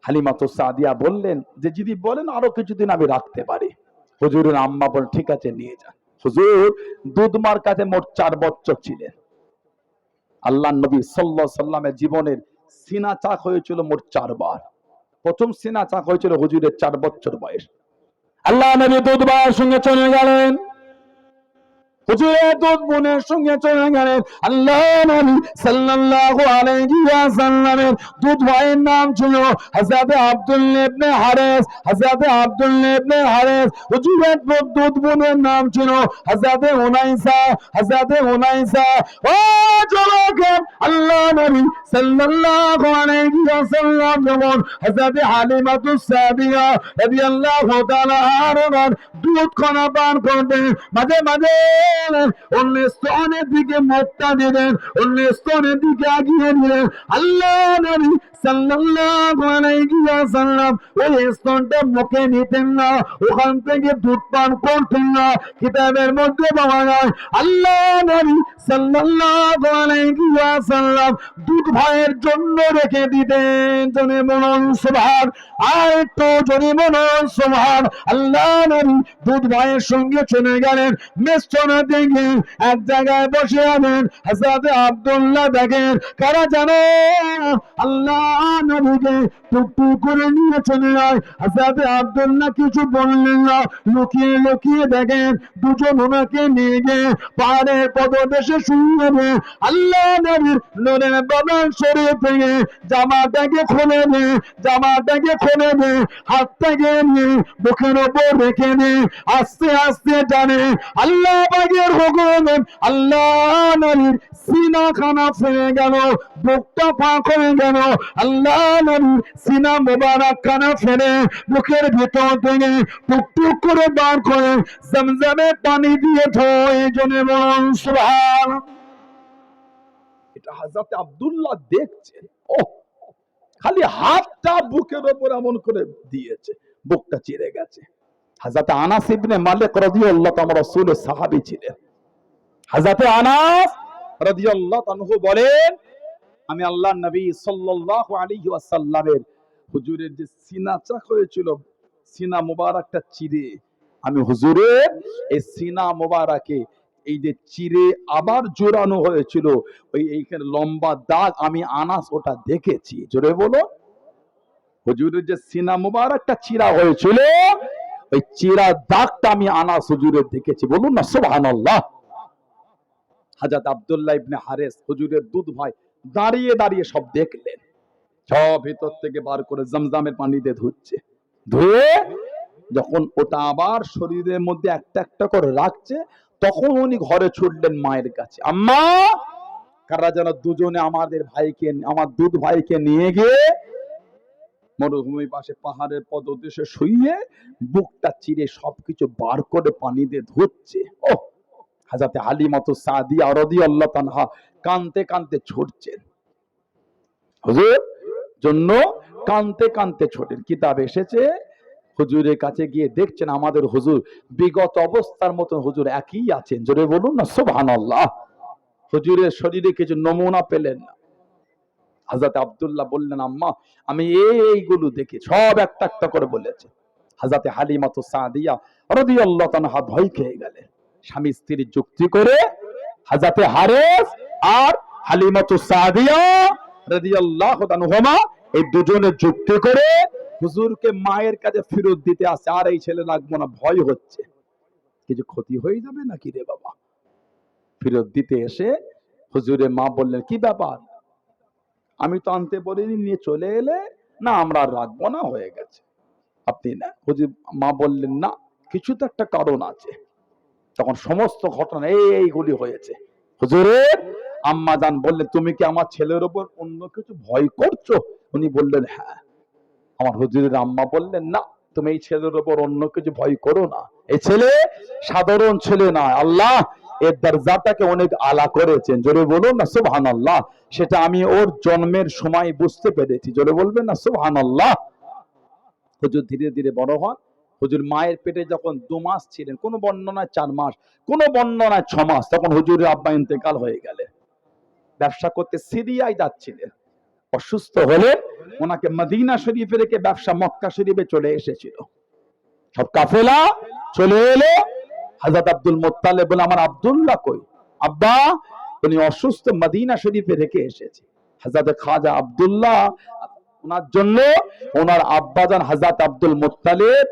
[SPEAKER 1] হালিমাতুস সাদিয়া বললেন যে, যদি বলেন আরো কিছুদিন আমি রাখতে পারি। হুজুরের আম্মা বলেন, ঠিক আছে নিয়ে যান। হুজুর দুধমার কাছে মোট 4 বছর ছিলেন। আল্লাহ নবী সাল্লাল্লাহু আলাইহি সাল্লামের জীবনের সিনা চাক হয়েছিল মোট 4 বার। প্রথম সিনা চাক হয়েছিল হুজুরের 4 বছর বয়স। আল্লাহ নবী দুধবার সঙ্গে চলে গেলেন। হুজুরের দুধ বোনের সঙ্গে চলে গেলেন আল্লাহ নবী সাল্লাল্লাহু আলাইহি ওয়াসাল্লামের দুধ ভাইয়ের নাম ছিল হযরত আব্দুল্লাহ ইবনে হারিস। হযরত আব্দুল্লাহ ইবনে হারিস হুজুরের দুধ বোনের নাম ছিল হযরত উনাইসা। হযরত উনাইসা ও যুবক আল্লাহ নবী সাল্লাল্লাহু আলাইহি ওয়াসাল্লাম যখন হযরত হালিমাতুস সাদিয়া রাদিয়াল্লাহু তাআলা আনহা দুধ খানা পান করতেন, মাঝে মাঝে অন্য স্তনের দিকে মুখটা দিলেন, অন্য স্তনের দিকে আগিয়ে দিলেন। আল্লাহ নবী সাল্লাল্লাহু আলাইহি ওয়াসাল্লাম ওই স্তনটা মুখে নিতেন না, ওখান থেকে দুধ পান করতেন না। কিতাবের মধ্যে পাওয়া যায় আল্লাহ নবী সাল্লাল্লাহু আলাইহি ওয়াসাল্লাম দুধ ভাইয়ের জন্য রেখে দিতেন। জনে মনন সুবহান, আর একটু জনে মনন সুবহান। আল্লাহ নবী দুধ ভাইয়ের সঙ্গে চলে গেলেন মেস্তনা থেকে, এক জায়গায় বসে আছেন হযরত আব্দুল্লাহ দেখেন কারা জানো আল্লাহ নবীকে টুকটুক করে নিয়ে চলে যায়। হযরত আব্দুল্লাহ কিছু বললেন না, লুকিয়ে লুকিয়ে দেখেন দুজন ওনাকে নিয়ে গিয়ে পাহাড়ের পদদেশে শুয়ে দেন। আল্লাহ নবীর নূরের বদন শরীর থেকে জামাটাকে খুলে দে, জামাটাকে খুলে দে, হাতটাকে নিয়ে বুকের ওপর রেখে দে, আস্তে আস্তে জানে আল্লাহ পাকের হুকুম। আল্লাহ নবীর সিনা খানা ফেলে গেল, বুকটা ফাঁক হয়ে গেল। আল্লাহ নবীর সিনা মোবারক খানা ফেলে বুকের ভিতর থেকে টুকটুক করে বার করে জমজমের পানি দিয়ে ধোয়। জনে বলুন সুবহান। এটা হযরত আব্দুল্লাহ দেখছেন, ও খালি হাতটা বুকের উপর এমন করে দিয়েছে, বুকটা চিরে গেছে। হযরত আনাস ইবনে মালিক রাদিয়াল্লাহু তাআলা রাসূলের সাহাবী ছিলেন। হযরত আনাস রাদিয়াল্লাহু আনহু বলেন, আমি আল্লাহর নবী সাল্লাল্লাহু আলাইহি ওয়াসাল্লামের হুজুরের যে সিনা চাক হয়েছিল, সিনা মোবারকটা চিরে আমি হুজুরের এই সিনা মোবারকে এই যে চিরে আবার জোড়ানো হয়েছিল, ওই এইখানে লম্বা দাগ, আমি আনাস ওটা দেখেছি। জোরে বলো, হুজুরের যে সিনা মোবারকটা চিরা হয়েছিল ওই চিরা দাগটা আমি আনাস হুজুরের দেখেছি। বলুন না সুবহানাল্লাহ। হযরত আব্দুল্লাহ ইবনে হারিস হুজুরের দুধ ভাই দাঁড়িয়ে দাঁড়িয়ে সব দেখলেন, সব ভিতর থেকে বার করে জমজমের পানি দিয়ে ধুচ্ছে। ধুয়ে যখন ওটা আবার শরীরের মধ্যে একটা একটা করে রাখছে, তখন উনি ঘরে ছুটলেন মায়ের কাছে, আম্মা কারা যেন দুজনে আমাদের ভাইকে, আমার দুধ ভাইকে নিয়ে গিয়ে মরুভূমির পাশে পাহাড়ের পদদেশে শুইয়ে বুকটা চিরে সবকিছু বার করে পানি দিয়ে ধুচ্ছে। ও হযরত হালিমাতুস সাদিয়া রাদিয়াল্লাহু তাআলা কাঁদতে কাঁদতে ছুটছেন, হুজুর জন্য কাঁদতে কাঁদতে ছোটেন। কিতাব এসেছে হুজুরের কাছে গিয়ে দেখছেন আমাদের হুজুর বিগত অবস্থার মতন হুজুর একই আছেন। জোরে বলুন না সুবহানাল্লাহ। হুজুরের শরীরে কিছু নমুনা পেলেন না। হযরত আব্দুল্লাহ বললেন, আম্মা আমি এইগুলো দেখি, সব একটা একটা করে বলেছে। হযরত হালিমাতুস সাদিয়া রাদিয়াল্লাহু তাআলা ভয় খেয়ে গেলেন। স্বামী স্ত্রী যুক্তি করে হযরত হারিস আর হালিমাতুস সাদিয়া রাদিয়াল্লাহু তাআলা এই দুজনে যুক্তি করে হুজুরকে মায়ের কাছে ফেরত দিতে আসে। আর এই ছেলে লাগবো না, ভয় হচ্ছে কিছু ক্ষতি হয়ে যাবে নাকি রে বাবা। ফেরত দিতে এসে হুজুরের মা বললেন, কি ব্যাপার, আমি তো আনতে বলিনি, নিয়ে চলে এলে। না আমরা আর রাখবো না, হয়ে গেছে, আপনি না। হুজুর মা বললেন, না কিছু তো একটা কারণ আছে। তখন সমস্ত ঘটনা এইগুলি হয়েছে। হুজুরের আম্মা জান বললেন, তুমি কি আমার ছেলের উপর অন্য কিছু ভয় করছো? উনি বললেন, হ্যাঁ। আমার হুজুরের আম্মা বললেন, না তুমি এই ছেলের উপর অন্য কিছু ভয় করো না, এই ছেলে সাধারণ ছেলে না, আল্লাহ এর দরজাটাকে অনেক আলা করেছেন। জোরে বলুন না সুবহানাল্লাহ। সেটা আমি ওর জন্মের সময় বুঝতে পেরেছি। জোরে বলবেন না সুবহানাল্লাহ। হুজুর ধীরে ধীরে বড় হন। হুজুর মায়ের পেটে যখন 2 মাস ছিলেন, কোন বর্ণনায় 4 মাস, কোন বর্ণনায় 6 মাস, তখন হুজুরের আব্বা ইন্তেকাল হয়ে গেলেন। ব্যবসা করতে সিরিয়ায় যাচ্ছিলেন, অসুস্থ হলে ওনাকে মদিনা শরীফে রেখে ব্যবসা মক্কা শরীফে চলে এসেছিল। সব কাফেলা চলে এলো। হযরত আব্দুল মুত্তালিব বলে, আমার আব্দুল্লাহ কই? আব্বা উনি অসুস্থ, মদিনা শরীফে রেখে এসেছে। হযরত খাজা আব্দুল্লাহ ওনার জন্য ওনার আব্বাজান হযরত আব্দুল মুত্তালিব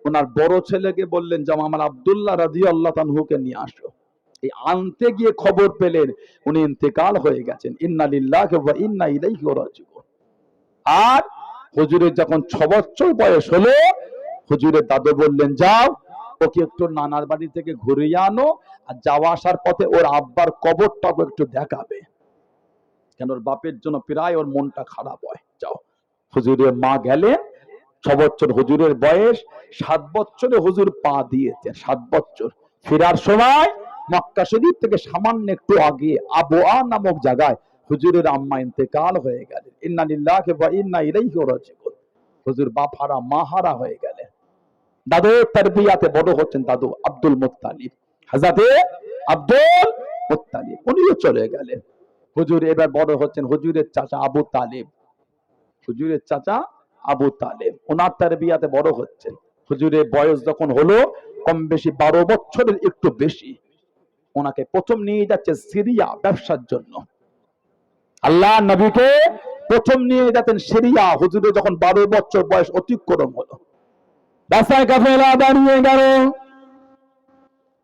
[SPEAKER 1] ওনার বড় ছেলেকে বললেন, যে আমার আব্দুল্লাহ রাদিয়াল্লাহু আনহুকে নিয়ে আসো। এই আনতে গিয়ে খবর পেলেন উনি ইন্তেকাল হয়ে গেছেন। ইন্না লিল্লাহি ওয়া ইন্না ইলাইহি রাজিউন। আর হুজুরের যখন 6 বছর বয়স হলো, হুজুরের দাদু বললেন, যাও ওকে একটু নানার বাড়ি থেকে ঘুরিয়ে আনো, আর যাওয়া আসার পথে ওর আব্বার কবরটাকে একটু দেখাবে, কেন ওর বাপের জন্য প্রায় ওর মনটা খারাপ হয়। যাও। হুজুরের মা গেলেন। 6 বছর হুজুরের বয়স, 7 বছরে হুজুর পা দিয়েছেন। 7 বছর ফেরার সময় মক্কা শরীফ থেকে সামান্য একটু আগে আবওয়া নামক জায়গায় হুজুরের আম্মা ইন্তেকাল হয়ে গেলেন। ইন্না লিল্লাহি ওয়া ইন্না ইলাইহি রাজিউন। হুজুর বাপ হারা মা হারা হয়ে গেলেন। দাদু তারবিয়াতে বড় হচ্ছেন দাদু আব্দুল মুত্তালিব, হযরতে আব্দুল মুত্তালিব, উনিও চলে গেলেন। হুজুর এবার বড় হচ্ছেন হুজুরের চাচা আবু তালেব। হুজুরের চাচা আবু তালেব ওনার তারবিয়াতে বড় হচ্ছেন। হুজুরের বয়স যখন হলো কম বেশি 12 বছরের একটু বেশি, ওনাকে প্রথম নিয়ে যাচ্ছে সিরিয়া ব্যবসার জন্য। আল্লাহ নবীকে প্রথম নিয়ে যাচ্ছেন সিরিয়া। হুজুরের যখন 12 বছর বয়স অতিক্রম হলো, রাস্তায় কাফেলা দাঁড়িয়ে গেল,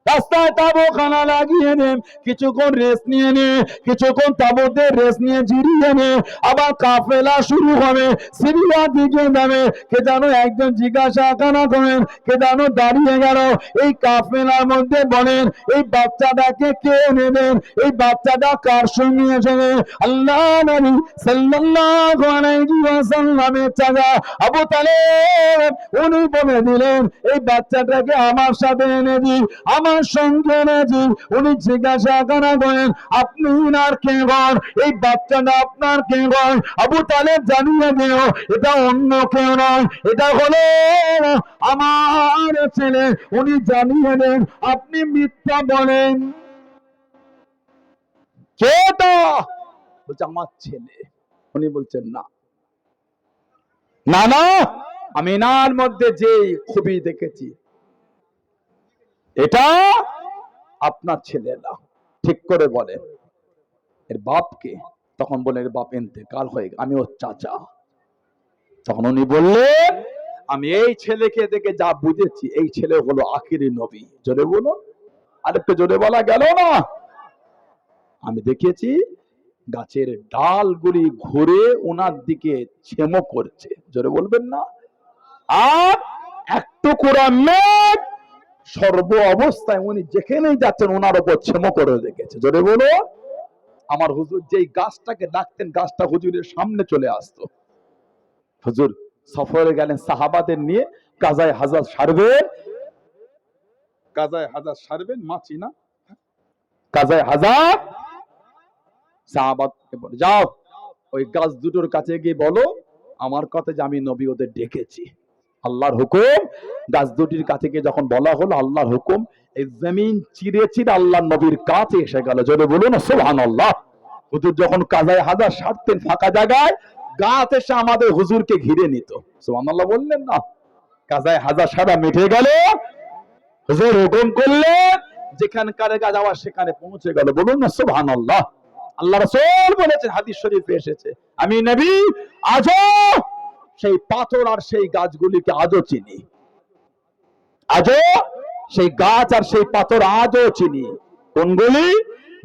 [SPEAKER 1] রাস্তায় তাবুখানা লাগিয়ে নে, কিছুক্ষণ রেস্ট নিয়ে নে, কিছুক্ষণ তাবুতে রেস্ট নিয়ে জিরিয়ে নে, আবার কাফেলা শুরু হবে, সিরিয়া দিকে যাবে। কে জানো একজন জিজ্ঞাসা করেন, কে জানো দাঁড়িয়ে গেল। এই কাফেলার মধ্যে বলেন, এই বাচ্চাটাকে কে নেবেন? এই বাচ্চাটা কার সঙ্গে এসেছে? আল্লাহ নবী সাল্লাল্লাহু আলাইহি ওয়াসাল্লামের চাচা আবু তালেব উনি বলে দিলেন, এই বাচ্চাটাকে আমার সাথে এনে দিন, আমার সঙ্গে এনেছি। উনি জিজ্ঞাসা করেন, আপনি আর কে হন? এই বাচ্চাটা আপনার কে হন? আবু তালেব জানিয়ে দিল, এটা অন্য কেউ নয়, এটা হলো আমার ছেলে। উনি জানিয়ে দেন, আপনি মিথ্যা বলেন। কেটা বলছে আমার ছেলে। উনি বলছেন না না না, আমি এনার মধ্যে যে খুবই দেখেছি, এটা আপনার ছেলে না। ঠিক করে বলেন এর বাপকে। তখন বলে এর বাপ ইন্তেকাল হয়ে গেছে, আমি ওর চাচা। তখন উনি বললেন, আমি এই ছেলেকে দেখে যা বুঝেছি, এই ছেলে হলো আখিরি নবী। জোরে বলুন, আরেকটু জোরে বলা গেল না? আমি দেখেছি গাছের ডালগুলি ঘুরে ওনার দিকে ছেমো করছে। জোরে বলবেন না? আর একটু করে মেঘ সর্ব অবস্থায় উনি যেখানেই যাচ্ছেন ওনার উপর ছেমো করে রেখেছে। জোরে বলো। আমার হুজুর যেই গাছটাকে ডাকতেন, গাছটা হুজুরের সামনে চলে আসতো। হুজুর সফরে গেলেন সাহাবাদের নিয়ে, কাজায় হাজার সারবেন, কাজায় হাজার সারবেন, মাছি না, কাজায় হাজার। সাহাবাদকে বলে, যাও ওই গাছ দুটোর কাছে গিয়ে বলো আমার কথা যে আমি নবী ওদের ডেকেছি। আল্লাহর হুকুম। গাছ দুটির কাছে গিয়ে যখন বলা হলো আল্লাহর হুকুম, এই জমিন চিরে চিরে আল্লাহর নবীর কাছে এসে গেল। জোরে বলুন সুবহানাল্লাহ। হুজুর যখন কাজায় হাজার সারতেন ফাঁকা জায়গায়, গাছ এসে আমাদের হুজুরকে ঘিরে নিত। সুবহানাল্লাহ বললেন না? কাজায় হাজার সারা মিটে গেল, হুজুর হুকুম করলেন, যেখানকার গাছ আবার সেখানে পৌঁছে গেল। বলুন না সুবহানাল্লাহ। আল্লাহ রাসূল বলেছেন, হাদিস শরীফে এসেছে, আমি নবী আজও সেই পাথর আর সেই গাছগুলিকে আজও চিনি, আজও সেই গাছ আর সেই পাথর আজও চিনি। কোনগুলি?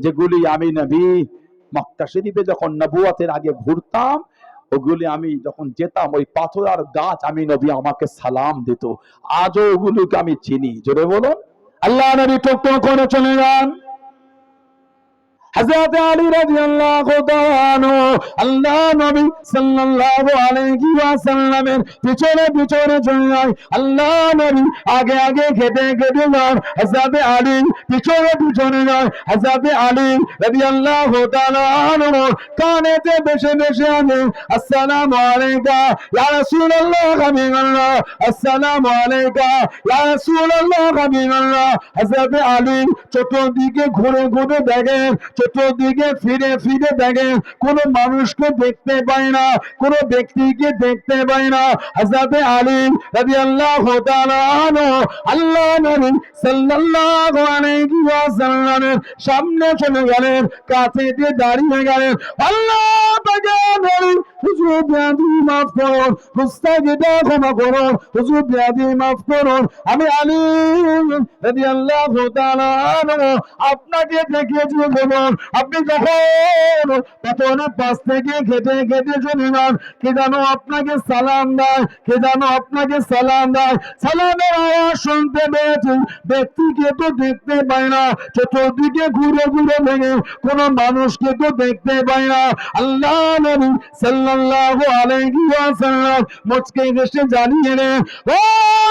[SPEAKER 1] যেগুলি আমি নবী মক্কা শরীফে যখন নবুয়তের আগে ঘুরতাম, ওগুলি আমি যখন যেতাম, ওই পাথর আর গাছ আমি নবী আমাকে সালাম দিত। আজও ওগুলিকে আমি চিনি। জোরে বলুন। আল্লাহ নবী টুকটুক করে চলে যান। হযরত আলী রাদিয়াল্লাহু তাআলা আল্লাহ নবী সাল্লাল্লাহু আলাইহি ওয়াসাল্লামের পিছনে পিছনে চলে, আল্লাহ নবী আগে আগে খেতে খেতে যান, হযরত আলী পিছনে পিছনে যায়। হযরত আলী রাদিয়াল্লাহু তাআলা কানেতে বেশে বেশে আনে, আসসালামু আলাইকা ইয়া রাসূলুল্লাহ হাবিবাল্লাহ, আসসালামু আলাইকা ইয়া রাসূলুল্লাহ হাবিবাল্লাহ। হযরত আলী চতুর্দিকে ঘুরে ঘুরে দেখেন, চতুর্দিকে ফিরে ফিরে দেখেন, কোন মানুষকে দেখতে পায় না, কোন ব্যক্তিকে দেখতে পায় না। হযরত আলী রাদিয়াল্লাহু তাআলা আল্লাহ নবী সাল্লাল্লাহু আলাইহি ওয়াসাল্লামের সামনে চলে গেলেন, কাছে দিয়ে দাঁড়িয়ে গেলেন। আল্লাহ পাকের হুজুর বেয়াদি মাফ করুন, মুস্তাগিদা ক্ষমা করুন, হুজুর বেয়াদি মাফ করুন। আমি আলী রাদিয়াল্লাহু তাআলা আনহু আপনাকে দেখিয়েছি বলুন, আপনি যখন পেছনের পাশ থেকে খেটে খেটে চলে যান, কে যেন আপনাকে সালাম দেয়, কে যেন আপনাকে সালাম দেয়। সালামের আওয়াজ শুনতে পেয়েছি, ব্যক্তিকে তো দেখতে পাই না, চতুর্দিকে ঘুরে ঘুরে ভেঙে কোন মানুষকে তো দেখতে পাই না। আল্লাহ নবী সাল্লাল্লাহু আলাইহি ওয়াসাল্লাম মুচকে হেসে জানিয়ে দেন, ও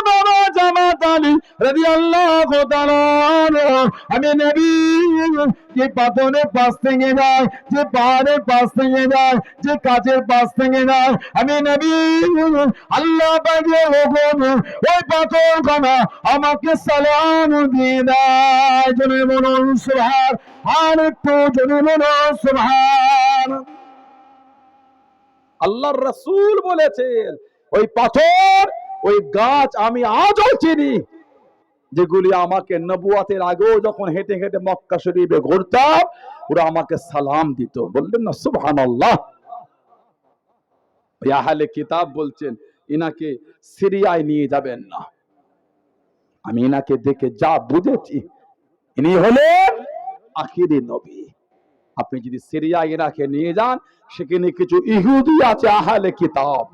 [SPEAKER 1] বাবা জামাত আলী রাদিয়াল্লাহু তাআলা আনহু, আমি নবী যে পাথরের পাশ থেকে যায়, যে পাহাড়ের পাশ থেকে যায়, যে কাছের পাশ থেকে যায়, আমি নবী আল্লাহ পাকের হুকুম ওই পাথর খানা আমাকে সালাম দিয়ে দেয়। জনে বলুন সুবহান, আর একটু জনে বলুন সুবহান। আল্লাহর রাসূল বলেছেন, ওই পাথর, ওই গাছ আমি আজও চিনি, যেগুলি আমাকে নবুয়াতের আগেও যখন হেঁটে হেঁটে মক্কা শরীফে ঘুরতাম, ওরা আমাকে সালাম দিত। বললেন না সুবহানাল্লাহ। ওই আহলে কিতাব বলছেন, ইনাকে সিরিয়ায় নিয়ে যাবেন না। আমি ইনাকে দেখে যা বুঝেছি, ইনি হলেন আখিরি নবী। আপনি যদি সিরিয়ায় ইনাকে নিয়ে যান, সেখানে কিছু ইহুদি আছে আহলে কিতাব,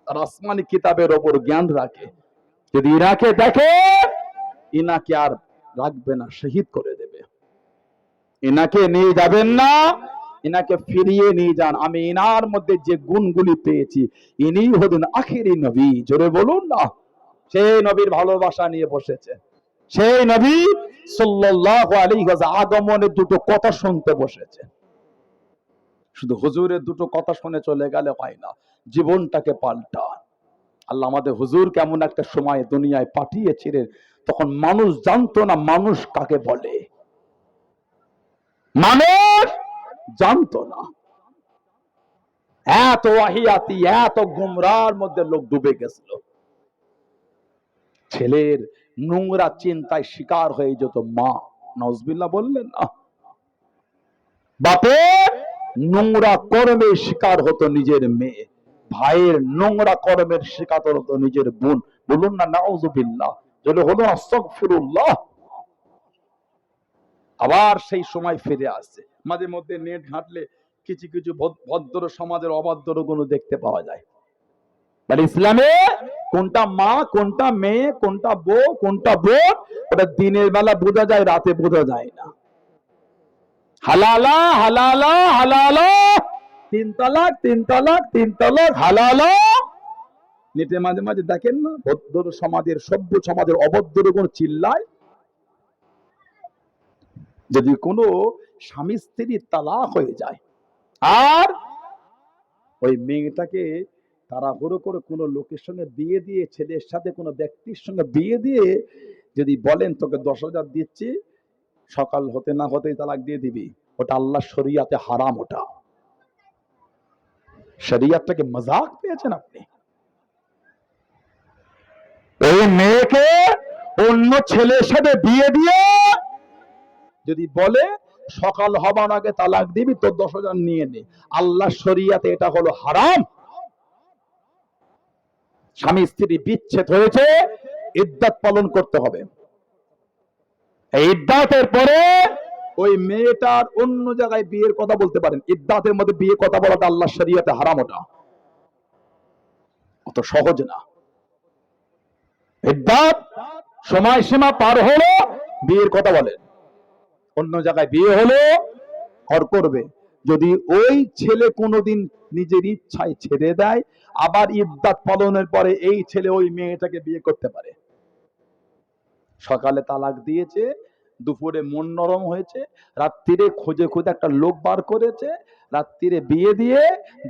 [SPEAKER 1] আর আসমানি কিতাবের ওপর জ্ঞান রাখে। যদি ইনাকে দেখে, ইনাকে আর রাখবে না, শহীদ করে দেবে। ইনাকে নিয়ে যাবেন না, ইনাকে ফিরিয়ে নিয়ে যান। আমি ইনার মধ্যে যে গুণগুলি পেয়েছি, ইনি হলেন আখিরি নবী। জোরে বলুন না। সেই নবীর ভালোবাসা নিয়ে বসেছে, সেই নবী সাল্লাল্লাহু আলাইহি ওয়াসাল্লাম আগমনের দুটো কথা শুনতে বসেছে। শুধু হুজুরের দুটো কথা শুনে চলে গেলে হয় না, জীবনটাকে পাল্টান। আল্লাহ আমাদের হুজুর কেমন একটা সময় দুনিয়ায় পাঠিয়েছিলেন, তখন মানুষ জানতো না মানুষ কাকে বলে, মানুষ জানতো না। এত ওয়াহিয়াতি, এত গুমরার মধ্যে লোক ডুবে গেছিল। ছেলের নোংরা চিন্তায় শিকার হয়ে যেত মা, নাউজুবিল্লাহ বললেন না। বাপের নোংরা কর্মের শিকার হতো নিজের মেয়ে, ভাইয়ের নোংরা কর্মের শিকার হতো নিজের বোন। বলুন না নাউজুবিল্লাহ, যদি হলো আস্তাগফিরুল্লাহ। আবার সেই সময় ফিরে আসছে। মাঝে মধ্যে নেট ঘাঁটলে কিছু কিছু ভদ্র সমাজের অবাধ্য গুলো দেখতে পাওয়া যায়। মানে ইসলামে কোনটা মা, কোনটা মেয়ে, কোনটা বউ, কোনটা বোন, ওটা দিনের বেলা বোঝা যায়, রাতে বোঝা যায় না। হালালা হালালা হালালা, তিন তালাক তিন তালাক তিন তালাক, হালালা। নেটে মাঝে মাঝে দেখেন না, ভদ্র সমাজের, সভ্য সমাজের অভদ্র গুণ চিল্লায়। যদি কোনো স্বামী স্ত্রীর তালাক হয়ে যায়, আর ওই মেয়েটাকে তাড়াহুড়ো করে কোনো লোকের সঙ্গে বিয়ে দিয়ে, ছেলের সাথে কোনো ব্যক্তির সঙ্গে বিয়ে দিয়ে যদি বলেন তোকে 10,000 দিচ্ছি, সকাল হতে না হতেই তালাক দিয়ে দিবি, ওটা আল্লাহ শরিয়াতে হারাম। ওটা শরিয়াতটাকে মজাক পেয়েছেন আপনি। ওই মেয়েকে অন্য ছেলের সাথে বিয়ে দিয়ে যদি বলে সকাল হবার আগে তালাক দিবি, তোর 10,000 নিয়ে নে, আল্লাহ শরিয়াতে এটা হলো হারাম। স্বামী স্ত্রী বিচ্ছেদ হয়েছে, ইদ্দাত পালন করতে হবে। এই ইদ্দাতের পরে ওই মেয়েটার অন্য জায়গায় বিয়ের কথা বলতে পারেন। ইদ্দাতের মধ্যে বিয়ে কথা বলাটা আল্লাহ শরিয়াতে হারাম। ওটা অত সহজ না। ইদ্দাত সময়সীমা পার হলো বিয়ের কথা বলেন, অন্য জায়গায় বিয়ে হলো ঘর করবে। যদি ওই ছেলে কোনোদিন নিজের ইচ্ছায় ছেড়ে দেয়, আবার ইদ্দাত পালনের পরে এই ছেলে ওই মেয়েটাকে বিয়ে করতে পারে। সকালে তালাক দিয়েছে, দুপুরে মন নরম হয়েছে, রাত্রিরে খোঁজে খুঁজে একটা লোক বার করেছে, রাত্রিরে বিয়ে দিয়ে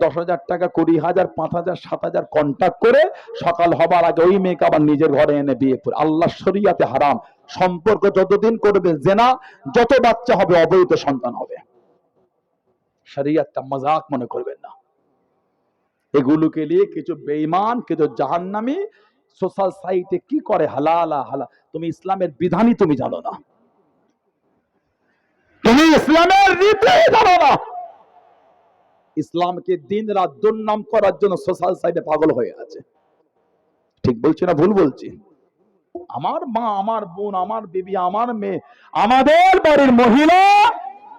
[SPEAKER 1] 10,000 টাকা, 20,000, 5,000, 7,000 কন্ট্যাক্ট করে সকাল হবার আগে ওই মেয়েকে আবার নিজের ঘরে এনে বিয়ে করে। আল্লাহ শরিয়াতে হারাম। সম্পর্ক যতদিন করবে জেনা, যত বাচ্চা হবে অবৈধ সন্তান হবে। শরিয়াতটা মজাক মনে করবেন না। এগুলোকে নিয়ে কিছু বেঈমান, কিছু জাহান্নামী সোশ্যাল সাইটে কি করে, হালালা হালা। তুমি ইসলামের বিধানই তুমি জানো না, তুমি ইসলামের রীতি জানো না। ইসলামকে দিন রাত দুর্নাম করার জন্য সোশ্যাল সাইটে পাগল হয়ে আছে। ঠিক বলছি না ভুল বলছি? আমার মা, আমার বোন, আমার বিবি, আমার মেয়ে, আমাদের বাড়ির মহিলা,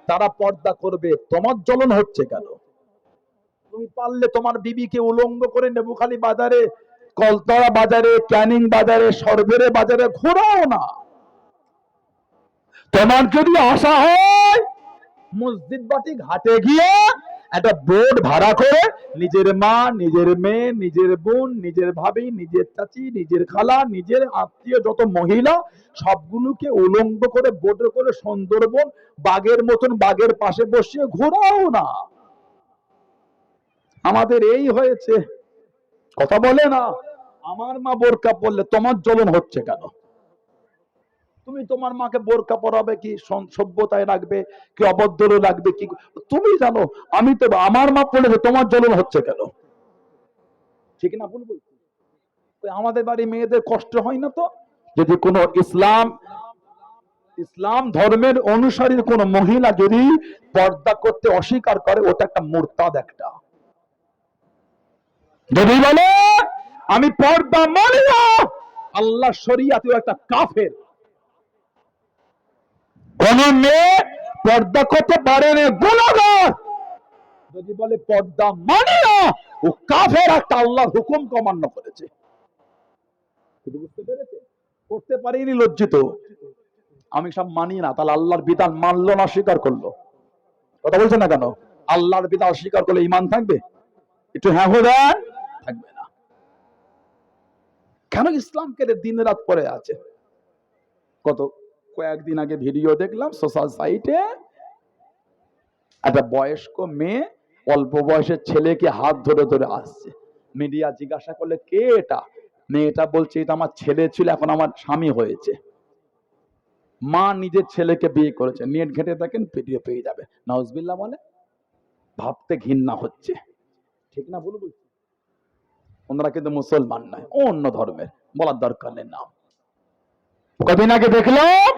[SPEAKER 1] তারা পর্দা করবে, তোমার জ্বলন হচ্ছে কেন? তুমি পারলে তোমার বিবিকে উলঙ্গ করে নেবুখালী বাজারে, কলতরা বাজারে, ক্যানিং বাজারে, সরবেরে বাজারে ঘোরাও না। তোমার যদি আশা হয় মসজিদ বাটি ঘাটে গিয়ে একটা বোট ভাড়া করে নিজের মা, নিজের মেয়ে, নিজের বোন, নিজের ভাবি, নিজের চাচি, নিজের খালা, নিজের আত্মীয় যত মহিলা সবগুলোকে উলঙ্গ করে বোটে করে সুন্দরবন বাঘের মতন বাঘের পাশে বসিয়ে ঘোরাও না। আমাদের এই হয়েছে, কথা বলে না। আমার মা বোরকা পরলে তোমার জ্বলন হচ্ছে কেন? তুমি তোমার মাকে বোরকা পরাবে কি সভ্যতায় রাখবে, কি অভদ্র লাগবে, কি তুমি জানো। আমি তো আমার মা পড়লে তোমার জ্বলন হচ্ছে কেন? ঠিক না ভুল বলছি? আমাদের বাড়ি মেয়েদের কষ্ট হয় না তো? যদি কোন ইসলাম ধর্মের অনুসারী কোন মহিলা যদি পর্দা করতে অস্বীকার করে, ওটা একটা মুরতাদ। একটা যদি বলে আমি পর্দা মানি না, আল্লাহ শরিয়াতে একটা কাফের। কোন মেয়ে পর্দা করতে পারে না, গুনাহগার। যদি বলে পর্দা মানি না, ও কাফের, একটা আল্লাহর হুকুম অমান্য করেছে। বুঝতে পেরেছে? করতে পারিনি, লজ্জিত। আমি সব মানি না, তাহলে আল্লাহর বিধান মানলো না, স্বীকার করলো। কথা বলছেন না কেন? আল্লাহর বিধান স্বীকার করলে ঈমান থাকবে? একটু হ্যাঁ হো দেন, থাকবে না। কেন ইসলামকে দিন রাত পড়ে আছে? কয়েকদিন আগে ভিডিও দেখলাম সোশ্যাল সাইটে, একটা বয়স্ক মেয়ে অল্প বয়সের ছেলেকে হাত ধরে ধরে আসছে। মিডিয়া জিজ্ঞাসা করলে কে এটা? মেয়েটা বলছে এটা আমার ছেলে ছিল, এখন আমার স্বামী হয়েছে। মা নিজের ছেলেকে বিয়ে করেছে। নেট ঘেটে দেখেন, ভিডিও পেয়ে যাবে। নাউজুবিল্লাহ বলে। ভাবতে ঘৃণা হচ্ছে। ঠিক না ভুল বলছি? ওনারা কিন্তু মুসলমান নয়, অন্য ধর্মের, বলার দরকার নেই নাম। কদিন আগে দেখলাম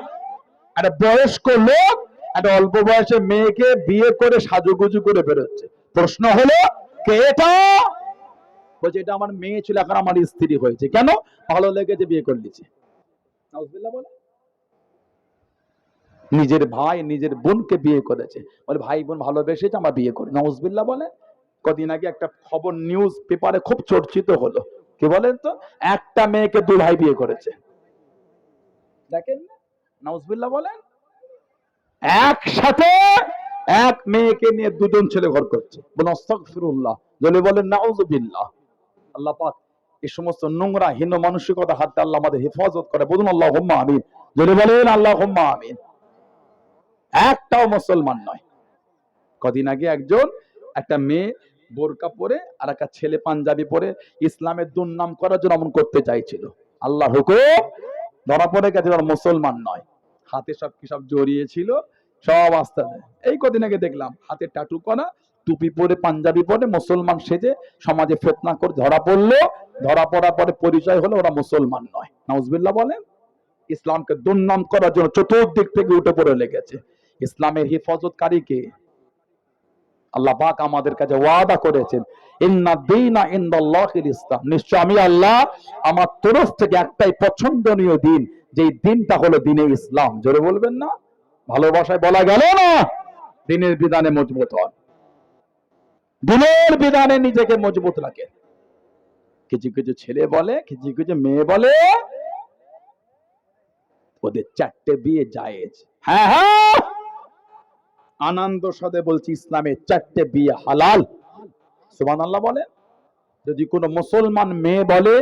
[SPEAKER 1] একটা বয়স্ক লোক একটা অল্প বয়সের মেয়েকে বিয়ে করে সাজুগুজু করে বেরোচ্ছে। প্রশ্ন হলো কে এটা? বলছে এটা আমার মেয়ে ছিল, এখন আমার স্ত্রী হয়েছে। কেন? ভালো লেগেছে, বিয়ে করে নিয়েছে। নাউজুবিল্লাহ বলে। নিজের ভাই নিজের বোনকে বিয়ে করেছে, বলে ভাই বোন ভালোবেসেছে, আমার বিয়ে করে। নাউজুবিল্লাহ বলে। কদিন আগে একটা খবর নিউজ পেপারে খুব চর্চিত হলো, কি বলেন তো, একটা মেয়েকে দুই ভাই বিয়ে করেছে। দেখেন, নাউজুবিল্লাহ বলেন। একসাথে এক মেয়েকে নিয়ে দুজন ছেলে ঘর করছে। বলেন আস্তাগফিরুল্লাহ, যদি বলেন নাউজুবিল্লাহ। আল্লাহ পাক এই সমস্ত নোংরা হীন মানসিকতা হাতে আল্লাহ আমাদের হেফাজত করে। বলুন আল্লাহুম্মা আমিন, যদি বলেন আল্লাহুম্মা আমিন। একটাও মুসলমান নয়। কদিন আগে একটা মেয়ে বোরকা পরে আর একটা ছেলে পাঞ্জাবি পরে ইসলামের দুর্নাম করার জন্য এমন করতে চাইছিল। আল্লাহ হুকুম, ধরা পড়ে গেছে, মুসলমান নয়। হাতে সব কি সব জড়িয়েছিল, সব আস্তে আস্তে। এই কদিন আগে দেখলাম হাতে টাটু করা, টুপি পরে, পাঞ্জাবি পরে, মুসলমান সেজে সমাজে ফিতনা করে ধরা পড়লো। ধরা পড়ার পরে পরিচয় হলো ওরা মুসলমান নয়। নাউজুবিল্লাহ বলেন। ইসলামকে দুর্নাম করার জন্য চতুর্দিক থেকে উঠে পড়ে লেগেছে। ইসলামের হেফাজতকারী কে? আল্লাহ পাক আমাদের কাছে ওয়াদা করেছেন, ইন্না দীনা ইনদাল্লাহিল ইসলাম। নিশ্চয় আমি আল্লাহ আমার তরফ থেকে একটাই পছন্দনীয় দিন, যেই দিনটা হলো দিনে ইসলাম। জোরে বলবেন না? ভালোবাসায় বলা গেল না? দিনের বিধানে মজবুত হন, দিনের বিধানে নিজেকে মজবুত রাখে। কিছু কিছু ছেলে বলে, কিছু কিছু মেয়ে বলে ওদের 4টে বিয়ে জায়েজ। হ্যাঁ হ্যাঁ, আনন্দ সদে বলছি, ইসলামে 4টে বিয়ে হালাল। সুবহানাল্লাহ বলে। যদি কোনো মুসলমান মেয়ে বলে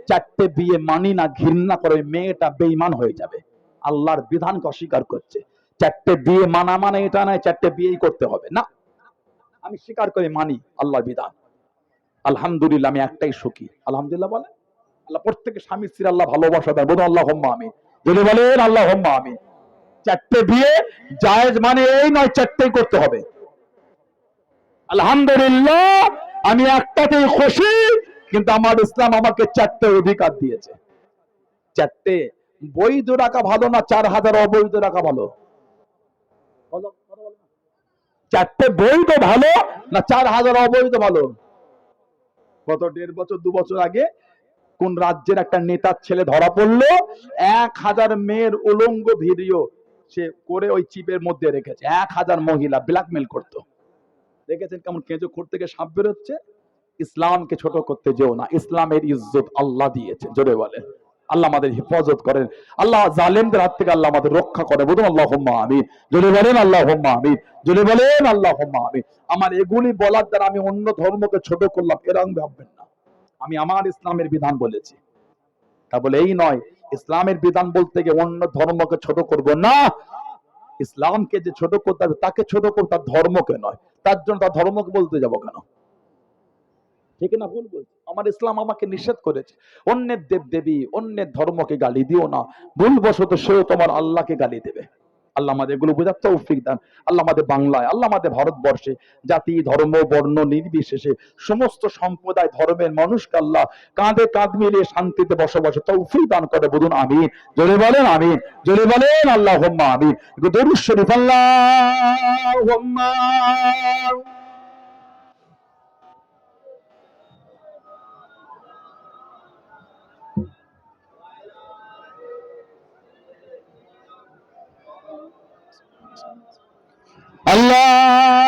[SPEAKER 1] 4টে বিয়ে মানি না, ঘৃণা করে, মেয়েটা বেঈমান হয়ে যাবে। আল্লাহর বিধানকে অস্বীকার করছে। 4টে বিয়ে মানা মানে এটা নয় 4টে বিয়েই করতে হবে না। আমি স্বীকার করে মানি আল্লাহর বিধান। আলহামদুলিল্লাহ, আমি একটাই সুখী। আলহামদুলিল্লাহ বলে। আল্লাহ প্রত্যেককে স্বামী স্ত্রী আল্লাহ ভালোবাসা দেয়। বলুন আল্লাহুম্মা আমিন, যদি বলেন আল্লাহুম্মা আমিন। 4টে বিয়ে জায়েজ মানে এই নয় 4টেই করতে হবে। আলহামদুলিল্লাহ, আমি একটাতেই খুশি, কিন্তু আমার ইসলাম আমাকে 4টে অধিকার দিয়েছে। 4টে বৈধ রাখা ভালো না 4000 অবৈধ রাখা ভালো? চারটে বৈধ ভালো না 4,000 অবৈধ ভালো? গত 1.5 বছর 2 বছর আগে কোন রাজ্যের একটা নেতার ছেলে ধরা পড়লো, 1,000 মেয়ের উলঙ্গ ভিডিও সে করে ওই চিপের মধ্যে রেখেছে। 1,000 মহিলা ব্ল্যাকমেল করতো। দেখেছেন কেমন কেঁচো খুঁড় থেকে সাপ বেরোচ্ছে? ইসলামকে ছোট করতে যেও না, ইসলামের ইজ্জত আল্লাহ দিয়েছে। জোরে বলেন আল্লাহ আমাদের হেফাজত করেন, আল্লাহ জালেমদের হাত থেকে আল্লাহ আমাদের রক্ষা করে। বলুন আল্লাহুম্মা আমিন। জোরে বলেন আল্লাহুম্মা আমিন। জোরে বলেন আল্লাহুম্মা আমিন। আমার এগুলি বলার দ্বারা আমি অন্য ধর্মকে ছোট করলাম এরকম ভাববেন না। আমি আমার ইসলামের বিধান বলেছি, তা বলে এই নয় ইসলামের বিধান বলতে গিয়ে অন্য ধর্মকে ছোট করব না। ইসলামকে যে ছোট করতে হবে তাকে ছোট করতে, তার ধর্মকে নয়। তার জন্য তার ধর্মকে বলতে যাব কেন? ঠিক না ভুল বলছি? আমার ইসলাম আমাকে নিষেধ করেছে অন্যের দেব দেবী অন্যের ধর্মকে গালি দিও না, ভুলবশত সেও তোমার আল্লাহকে গালি দেবে। আল্লাহ আমাদের এগুলো বোঝার তৌফিক দান। আল্লাহ আমাদের বাংলায়, আল্লাহ আমাদের ভারতবর্ষে জাতি ধর্ম বর্ণ নির্বিশেষে সমস্ত সম্প্রদায় ধর্মের মানুষকে আল্লাহ কাঁধে কাঁধ মিলিয়ে শান্তিতে বসবাসে তৌফিক দান করে। বলুন আমিন। জোরে বলেন আমিন। জোরে বলেন আল্লাহুম্মা আমিন। দরুদ শরীফ আল্লাহুম্মা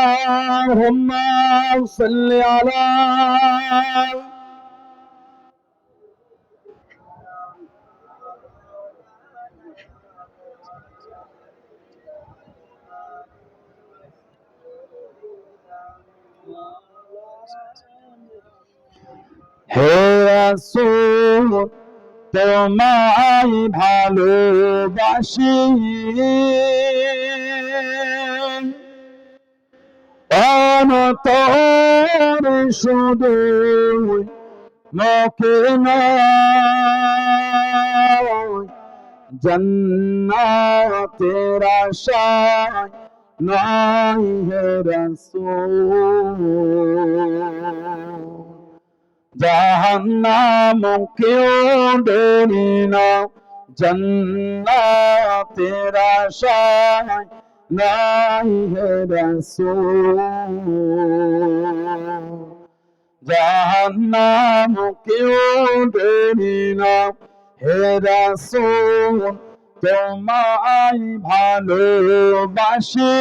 [SPEAKER 1] আল্লাহুম্মা সাল্লি আলা। হে রাসূল তোমায় ভালোবাসি, অন্তর শুধু মুখে নয়, জান্নাতের আশায় নাই হে রাসূল। জাহান্নাম কেউ ডরি না, জান্নাতের আশায় নাই হে রাসূল। জাহান্নাম কেউ ডরি না হে রাসূল তোমায় ভালোবাসি,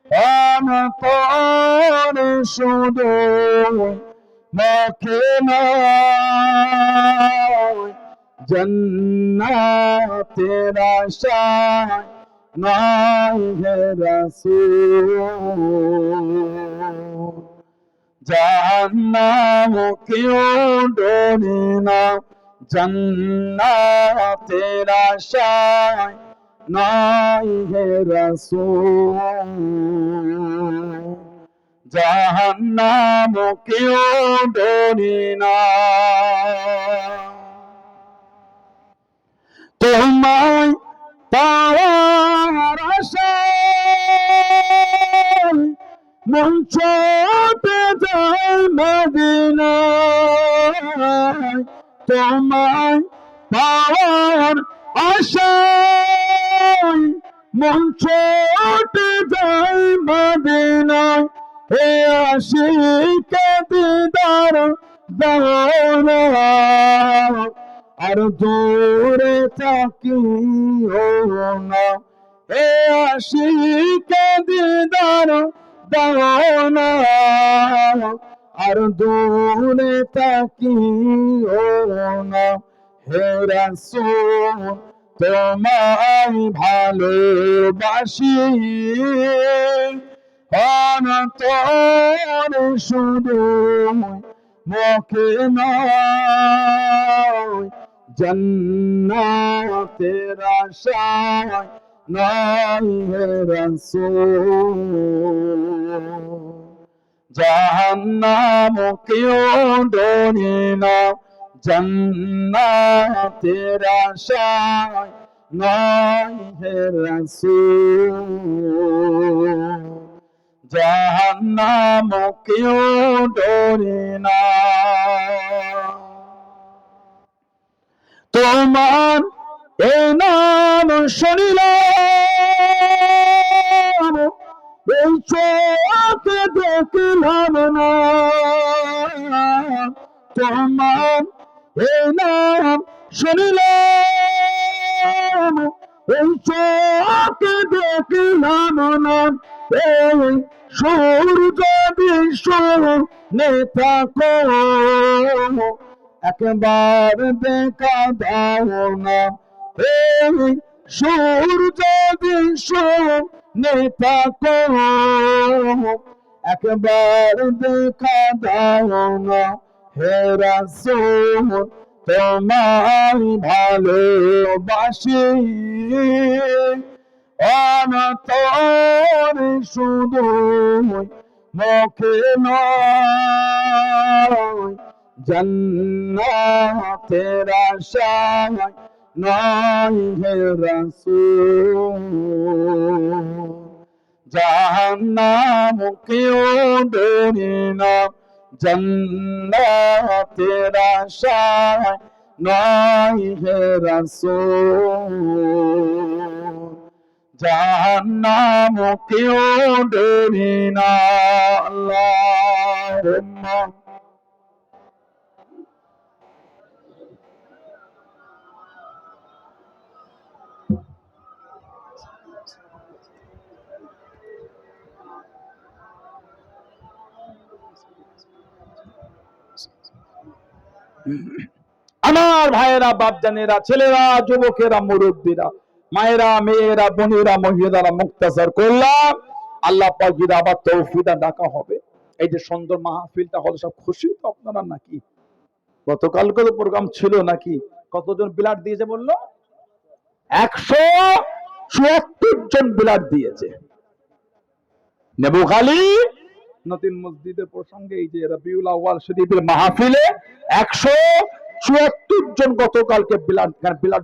[SPEAKER 1] অন্তর শুধু মুখে নয়, জান্নাতের আশায় নাই হে রাসূল। জাহান্নাম কেউ ডরে না, জান্নাতের আশায় নাই হে রাসূল। জাহান্নাম কেউ ডরে না। তোমায় পাওয়ার আশায় মন ছুটে যায় মদিনায়, তোমায় পাওয়ার আশায় মন ছুটে যায় মদিনায়। হে আশিকে দিদার দাও না, আর দূরে থাকিও না। হে আশিকে দিদার দাও না, আর দূরে থাকিও না। হে রাসূল তোমায় ভালোবাসি, অন্তর শুধু মুখে নয়, জান্নাতের আশায় নাই হে রাসূল। জাহান্নাম কেউ ডরে না, জান্নাতের আশায় নাই হে রাসূল। জাহান্নাম কেউ ডরে না। তোমার এ নাম শুনিলাম এই চোখে দেখলাম না তোমার এই নাম শুনিলাম, এই চোখে দেখলাম না এই সূর্য বিশ্ব নেতা একবার দেখা দাও না এই সূর্য বিশ্ব নেতা একবার দেখা দাও না হে রাসূল তোমায় ভালোবাসি অন্তর শুধু মুখে নয়, জান্নাতের আশায় নয় হে রাসূল, জাহান্নাম কেউ ডরে না, জান্নাতের আশায় নয় হে রাসূল, জাহান্নাম কেউ ডরে না। আল্লাহুম্মা আমার ভাইয়েরা, বাপজানেরা, ছেলেরা, যুবকেরা, মুরব্বীরা, মায়েরা, মেয়েরা, বোনেরা, মহিলারা, মুক্তাসার করলাম আল্লাহ পাক যদি আবার তৌফিকটা ডাকা হবে। এই যে সুন্দর মাহফিলটা হলো, সব খুশি তো আপনারা নাকি? গতকালকে তো প্রোগ্রাম ছিল নাকি? কতজন বিলাট দিয়েছে বললো? 174 জন বিলাট দিয়েছে। নেবুখালী নতুন মসজিদের প্রসঙ্গে এই যে রবিউল আউয়াল শরীফের মাহফিলে 174 জন গতকালকে ব্লাড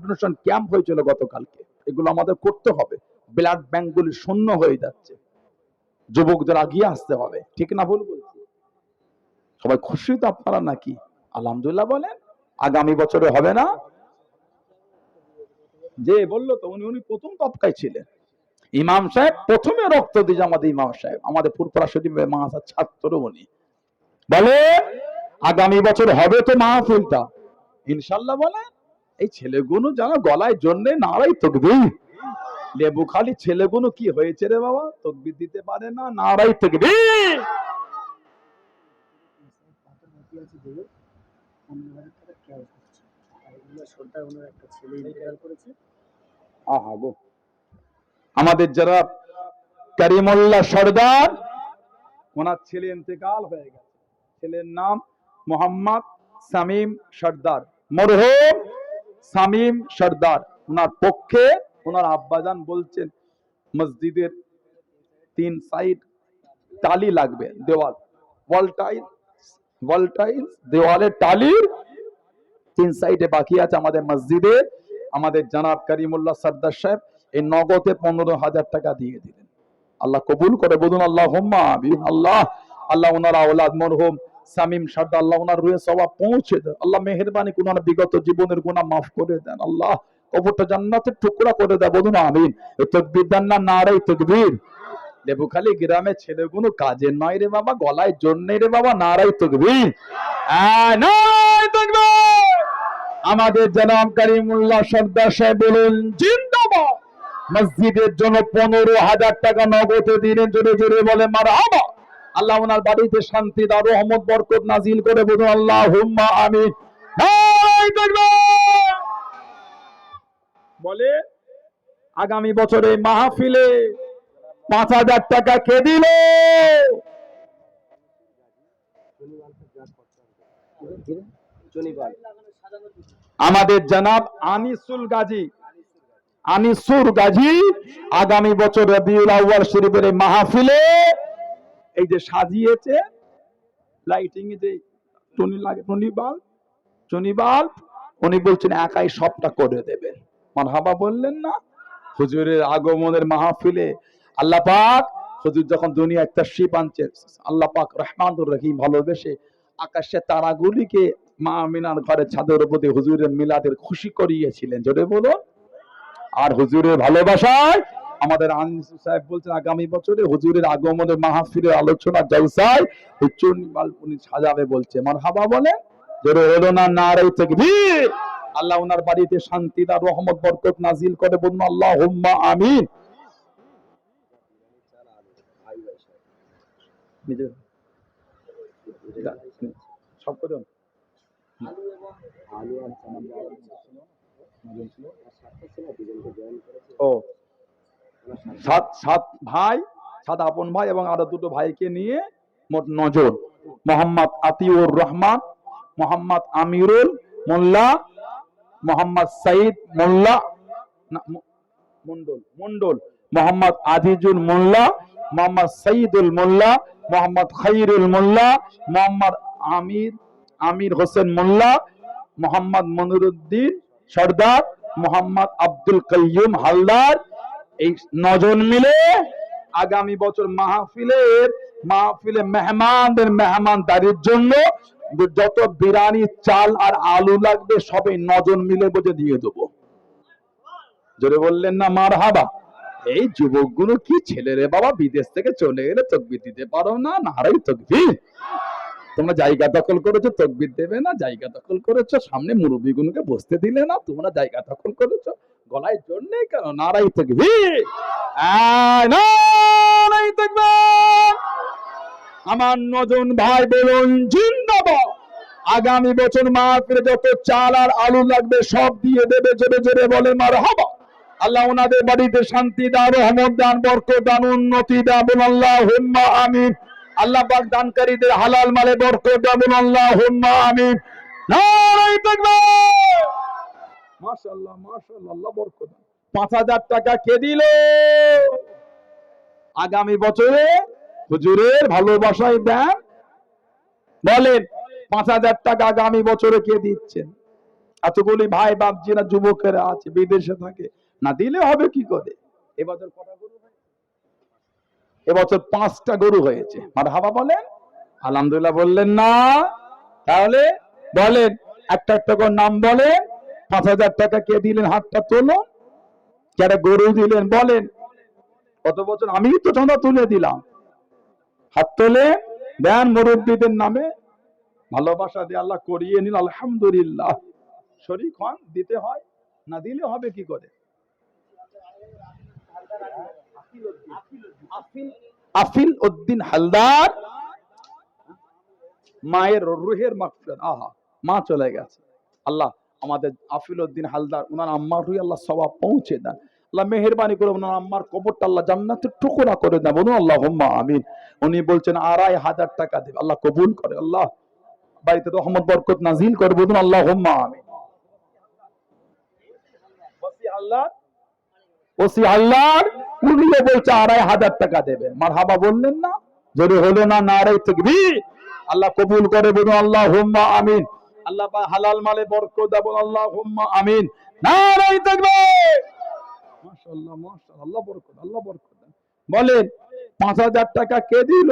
[SPEAKER 1] ডোনেশন ক্যাম্প হয়েছিল গতকালকে। এগুলো আমাদের করতে হবে। ব্লাড ব্যাংকগুলি শূন্য হয়ে যাচ্ছে, যুবকদের আগিয়ে আসতে হবে, ঠিক না ভুল বলছি? সবাই খুশি তো আপনারা নাকি? আলহামদুলিল্লাহ বলেন। আগামী বছরে হবে না? যে বললো তো উনি প্রথম তবকায় ছিলেন। ইমাম সাহেব প্রথমে রক্ত দিয়েছে, আমাদের ইমাম সাহেব, আমাদের ফুরফুরা শরীফের মাদ্রাসার ছাত্র। উনি বলে আগামী বছর হবে তো মাহফিলটা ইনশাআল্লাহ। বলে এই ছেলেগুলো যারা গলায় জন্যে নারাই তাকবীর, লেবুখালী ছেলেগুলো কি হয়েছে রে বাবা, তাকবীর দিতে পারে না, নারাই তাকবীর। আহা গো, আমাদের যারা করিমুল্লাহ সরদার, ওনার ছেলে ইন্তেকাল হয়ে গেছে। ছেলের নাম মোহাম্মদ শামীম সরদার, মরহুম শামীম সরদার। ওনার পক্ষে ওনার আব্বাজান বলছেন মসজিদের 3 সাইড টালি লাগবে, দেওয়াল ওয়াল টাইলস দেওয়ালের টালির 3 সাইডে বাকি আছে আমাদের মসজিদে। আমাদের জনাব করিমুল্লাহ সরদার সাহেব এই নগদে 15,000 টাকা দিয়ে দিলেন। আল্লাহ কবুল করে, বলুন আল্লাহুম্মা আমিন। আল্লাহ আল্লাহ ওনার আওলাদ মরহুম শামীম সরদার, আল্লাহ ওনার রুহে সওয়াব পৌঁছে দেন। আল্লাহ মেহেরবানি করে ওনার বিগত জীবনের গুনাহ মাফ করে দেন। আল্লাহ কবরটা জান্নাতের টুকরা করে দেন, বলুন আমিন। এই তাকবীর দেন না, নারায়ে তাকবীর। লেবুখালী গ্রামে ছেলেগুলো কাজের নয় রে বাবা, গলায় জোর নেই রে বাবা, নারায়ে তাকবীর, নারায়ে তাকবীর। আমাদের জনাব করিমুল্লাহ সরদার সাহেব বলুন জিন্দাবাদ। মসজিদের জন্য 15,000 টাকা নগদে দিলেন, জোরে জোরে বলে মারহাবা। আল্লাহ ওনার বাড়িতে শান্তি দাও, রহমত বরকত নাজিল করে, বলুন আল্লাহুম্মা আমিন। বলে আগামী বছরে মাহফিলে 5,000 টাকা কে দিল? আমাদের জনাব আনিসুর গাজী আগামী বছর রবিউল আউয়াল শরীফের মাহফিলে এই যে সাজিয়েছে লাইটিং এ যে টনি বাল্ব, উনি বলছেন একাই সবটা করে দেবেন। মারহাবা বললেন না? হুজুরের আগমনের মাহফিলে আল্লাহ পাক, হুজুর যখন দুনিয়ায় তাশরীফ আনছেন, আল্লাহ পাক রহমানুর রহিম ভালোবেসে আকাশের তারাগুলিকে মা আমিনার ঘরের ছাদের উপরে হুজুরের মিলাদের খুশি করিয়েছিলেন, জোরে বলুন। আর হুজুরের ভালোবাসায় আমাদের আনিস সাহেব বলছেন আগামী বছরে হুজুরের আগমনের মাহফিলের আলোচনা জলসায় চন্ডিমাল উনি সাজাবে বলছে। মারহাবা বলেন, জোরে হলো না নারায়ে তাকবীর। আল্লাহ ওনার বাড়িতে শান্তি দা রহমত বরকত নাজিল করে, বলুন আল্লাহুম্মা আমিন। সব করুন ও সাত সাত ভাই, সাত আপন ভাই এবং আরো দুটো ভাইকে নিয়ে মোট 9 জন। মোহাম্মদ আতিউর রহমান, মোহাম্মদ আমিরুল মোল্লা, মোহাম্মদ সাইদ মোল্লা মন্ডল মন্ডল, মোহাম্মদ আজিজুল মোল্লা, মোহাম্মদ সাইদুল মোল্লা, মোহাম্মদ খাইরুল মোল্লা, মোহাম্মদ আমির আমির হোসেন মোল্লা, মোহাম্মদ মনিরুদ্দিন সর্দার, মোহাম্মদ আব্দুল কাইয়ুম হালদার। এই 9 জন মিলে আগামী বছর মাহফিলে মেহমানদের মেহমানদারির জন্য যত বিরিয়ানি চাল আর আলু লাগবে সবে 9 জন মিলে বুঝে দিয়ে দেবো। জোরে বললেন না মারহাবা। এই যুবকগুলো কি ছেলে রে বাবা, বিদেশ থেকে চলে এলে তাকবীর দিতে পারো না, নারায়ে তাকবীর। তোমরা জায়গা দখল করেছো, তাকবীর দেবে না, জায়গা দখল করেছো, সামনে মুরব্বিগুলোকে বসতে দিলে না, তোমরা জায়গা দখল করেছো, গলায় জোর নেই কেন? নারায়ে তাকবীর, নারায়ে তাকবীর। আমার 9 জন ভাই বলুন জিন্দাবাদ। আগামী বছর মাহফিলে যত চাল আর আলু লাগবে সব দিয়ে দেবে, জোরে জোরে বলে মারহাবা। আল্লাহ ওনাদের বাড়িতে শান্তি দান, রহমত দান, বরকত দান, উন্নতি দান, বলুন আল্লাহুম্মা আমিন। আল্লাহ পাক দানকারীদের হালাল মালে বরকত দান, বলুন আল্লাহুম্মা আমিন। নারায়ে তাকবীর। মাশাআল্লাহ মাশাআল্লাহ, আল্লাহ বরকত দান। 5000 টাকা কে দিল আগামী বছরে হুজুরের ভালোবাসায় দেন? বলেন 5000 টাকা আগামী বছরে কে দিচ্ছেন? এতগুলি ভাই বাপজিরা যুবকেরা আছে বিদেশে থাকে, না দিলে হবে কি করে? এবছর কটা গরু হয়েছে? এবছর 5টা গরু হয়েছে। মারহাবা বলেন, আলহামদুলিল্লাহ বললেন না? তাহলে বলেন একটা একটা করে নাম বলেন। 5000 টাকা কে দিলেন? হাতটা তোলো। যারা গরু দিলেন বলেন কত বছর? আমি তো চাঁদা তুলে দিলাম, হাত তোলে দেন মুরব্বীদের নামে। ভালোবাসা দিয়ে আল্লাহ করিয়ে নিন, আলহামদুলিল্লাহ। শরীক হন, দিতে হয়, না দিলে হবে কি করে? আফিল উদ্দিন হালদার, মায়ের রুহের মাগফিরাত। আহা, মা চলে গেছে, আল্লাহ আমাদের আফিল উদ্দিন হালদার ওনার আম্মার রুহে আল্লাহ সওয়াব পৌঁছে দেন। আল্লাহ মেহেরবানি করে ওনার আম্মার কবরটা আল্লাহ জান্নাতের টুকরা করে দেন, বলুন আল্লাহুম্মা আমিন। উনি বলছেন 2500 টাকা দেবে, আল্লাহ কবুল করে, আল্লাহ বাড়িতে রহমত বরকত নাজিল করে, বলুন আল্লাহুম্মা আমিন। ওসি আল্লাহর উনিও বলছে 2500 টাকা দেবেন। মারহাবা বললেন না? যদি হলো না নারায়ে তাকবীর। আল্লাহ কবুল করে, বলুন আল্লাহুম্মা আমিন। আল্লাহ পাক হালাল মালে বরকত দেন, বলুন আল্লাহুম্মা আমিন। নারায়ে তাকবীর। মাশাআল্লাহ মাশাআল্লাহ, আল্লাহ বরকত, আল্লাহ বরকত দেন। বলেন 5000 টাকা কে দিল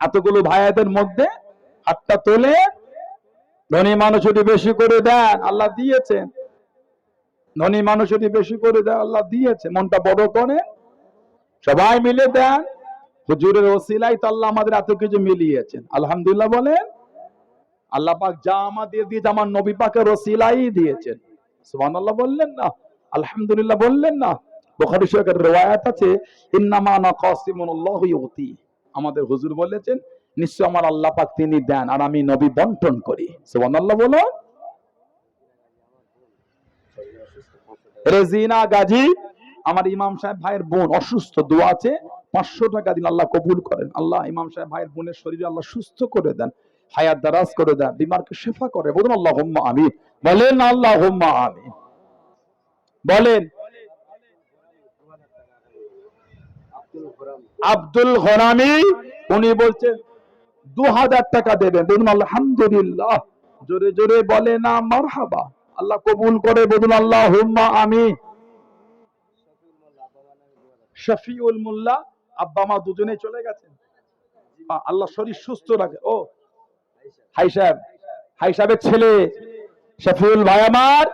[SPEAKER 1] এতগুলো ভাইয়াদের মধ্যে? হাতটা তোলে। ধনী মানুষ যদি বেশি করে দেন আল্লাহ দিয়েছেন, ধনী মানুষ যদি বেশি করে দেন আল্লাহ দিয়েছে। মনটা বড় করে সবাই মিলে দেন। হুজুরের ওসিলায় তো আল্লাহ আমাদের এত কিছু মিলিয়েছেন, আলহামদুলিল্লাহ বলেন। আল্লাহ পাক যা আমাদের দিয়েছে আমার নবী পাকের ওসিলাই দিয়েছেন, সুবহানাল্লাহ বললেন না? আলহামদুলিল্লাহ বললেন না? বুখারী শরীফের riwayat আছে, ইন্নামা আনা কাসিমুন আল্লাহু ইউতি। আমাদের হুজুর বলেছেন নিশ্চয় আমার আল্লাহ পাক তিনি দেন আর আমি নবী বন্টন করি, সুবহানাল্লাহ বলো। রেজিনা গাজী আমার ইমাম সাহেব ভাইয়ের বোন অসুস্থ, দোয়া আছে 500 টাকা দিন, আল্লাহ কবুল করেন। আল্লাহ ইমাম সাহেব ভাইয়ের বোনের শরীরে আল্লাহ সুস্থ করে দেন, হায়াত দারাজ করে দেন, বিমারকে শিফা করে, বলুন আল্লাহুম্মা আমিন। বলেন আল্লাহুম্মা আমিন। বলেন আব্দুল ঘরামি, উনি বলছেন 2000 টাকা দেবেন, বলুন আলহামদুলিল্লাহ। জোরে জোরে বলে না মারহাবা। আল্লাহ কবুল করে, বলুন আল্লাহুম্মা আমিন। শফিউল মোল্লা আব্বা মা দুজনেই চলে গেছেন, আল্লাহ শরীর সুস্থ রাখে। ও হাই সাহেবের ছেলে শফিউল ভাই আমার,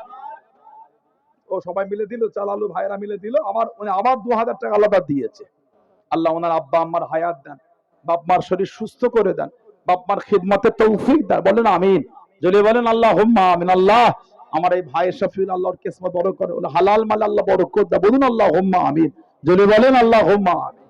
[SPEAKER 1] ও সবাই মিলে দিল, চালালো, ভাইরা মিলে দিল, আবার 2000 টাকা আলাদা দিয়েছে। আল্লাহ ওনার আব্বা আম্মার হায়াত দেন, বাপ মার শরীর সুস্থ করে দেন, বাপ মার খিদমতে তৌফিক দেন, বলেন আমিন। যদি বলেন আল্লাহুম্মা আমিন। আল্লাহ আমার এই ভাইয়ের শফিউল আল্লাহর কিসমত বড় করে, হালাল মাল আল্লাহ বরকত দেন, বলুন আল্লাহুম্মা আমিন। যদি বলেন আল্লাহুম্মা আমিন।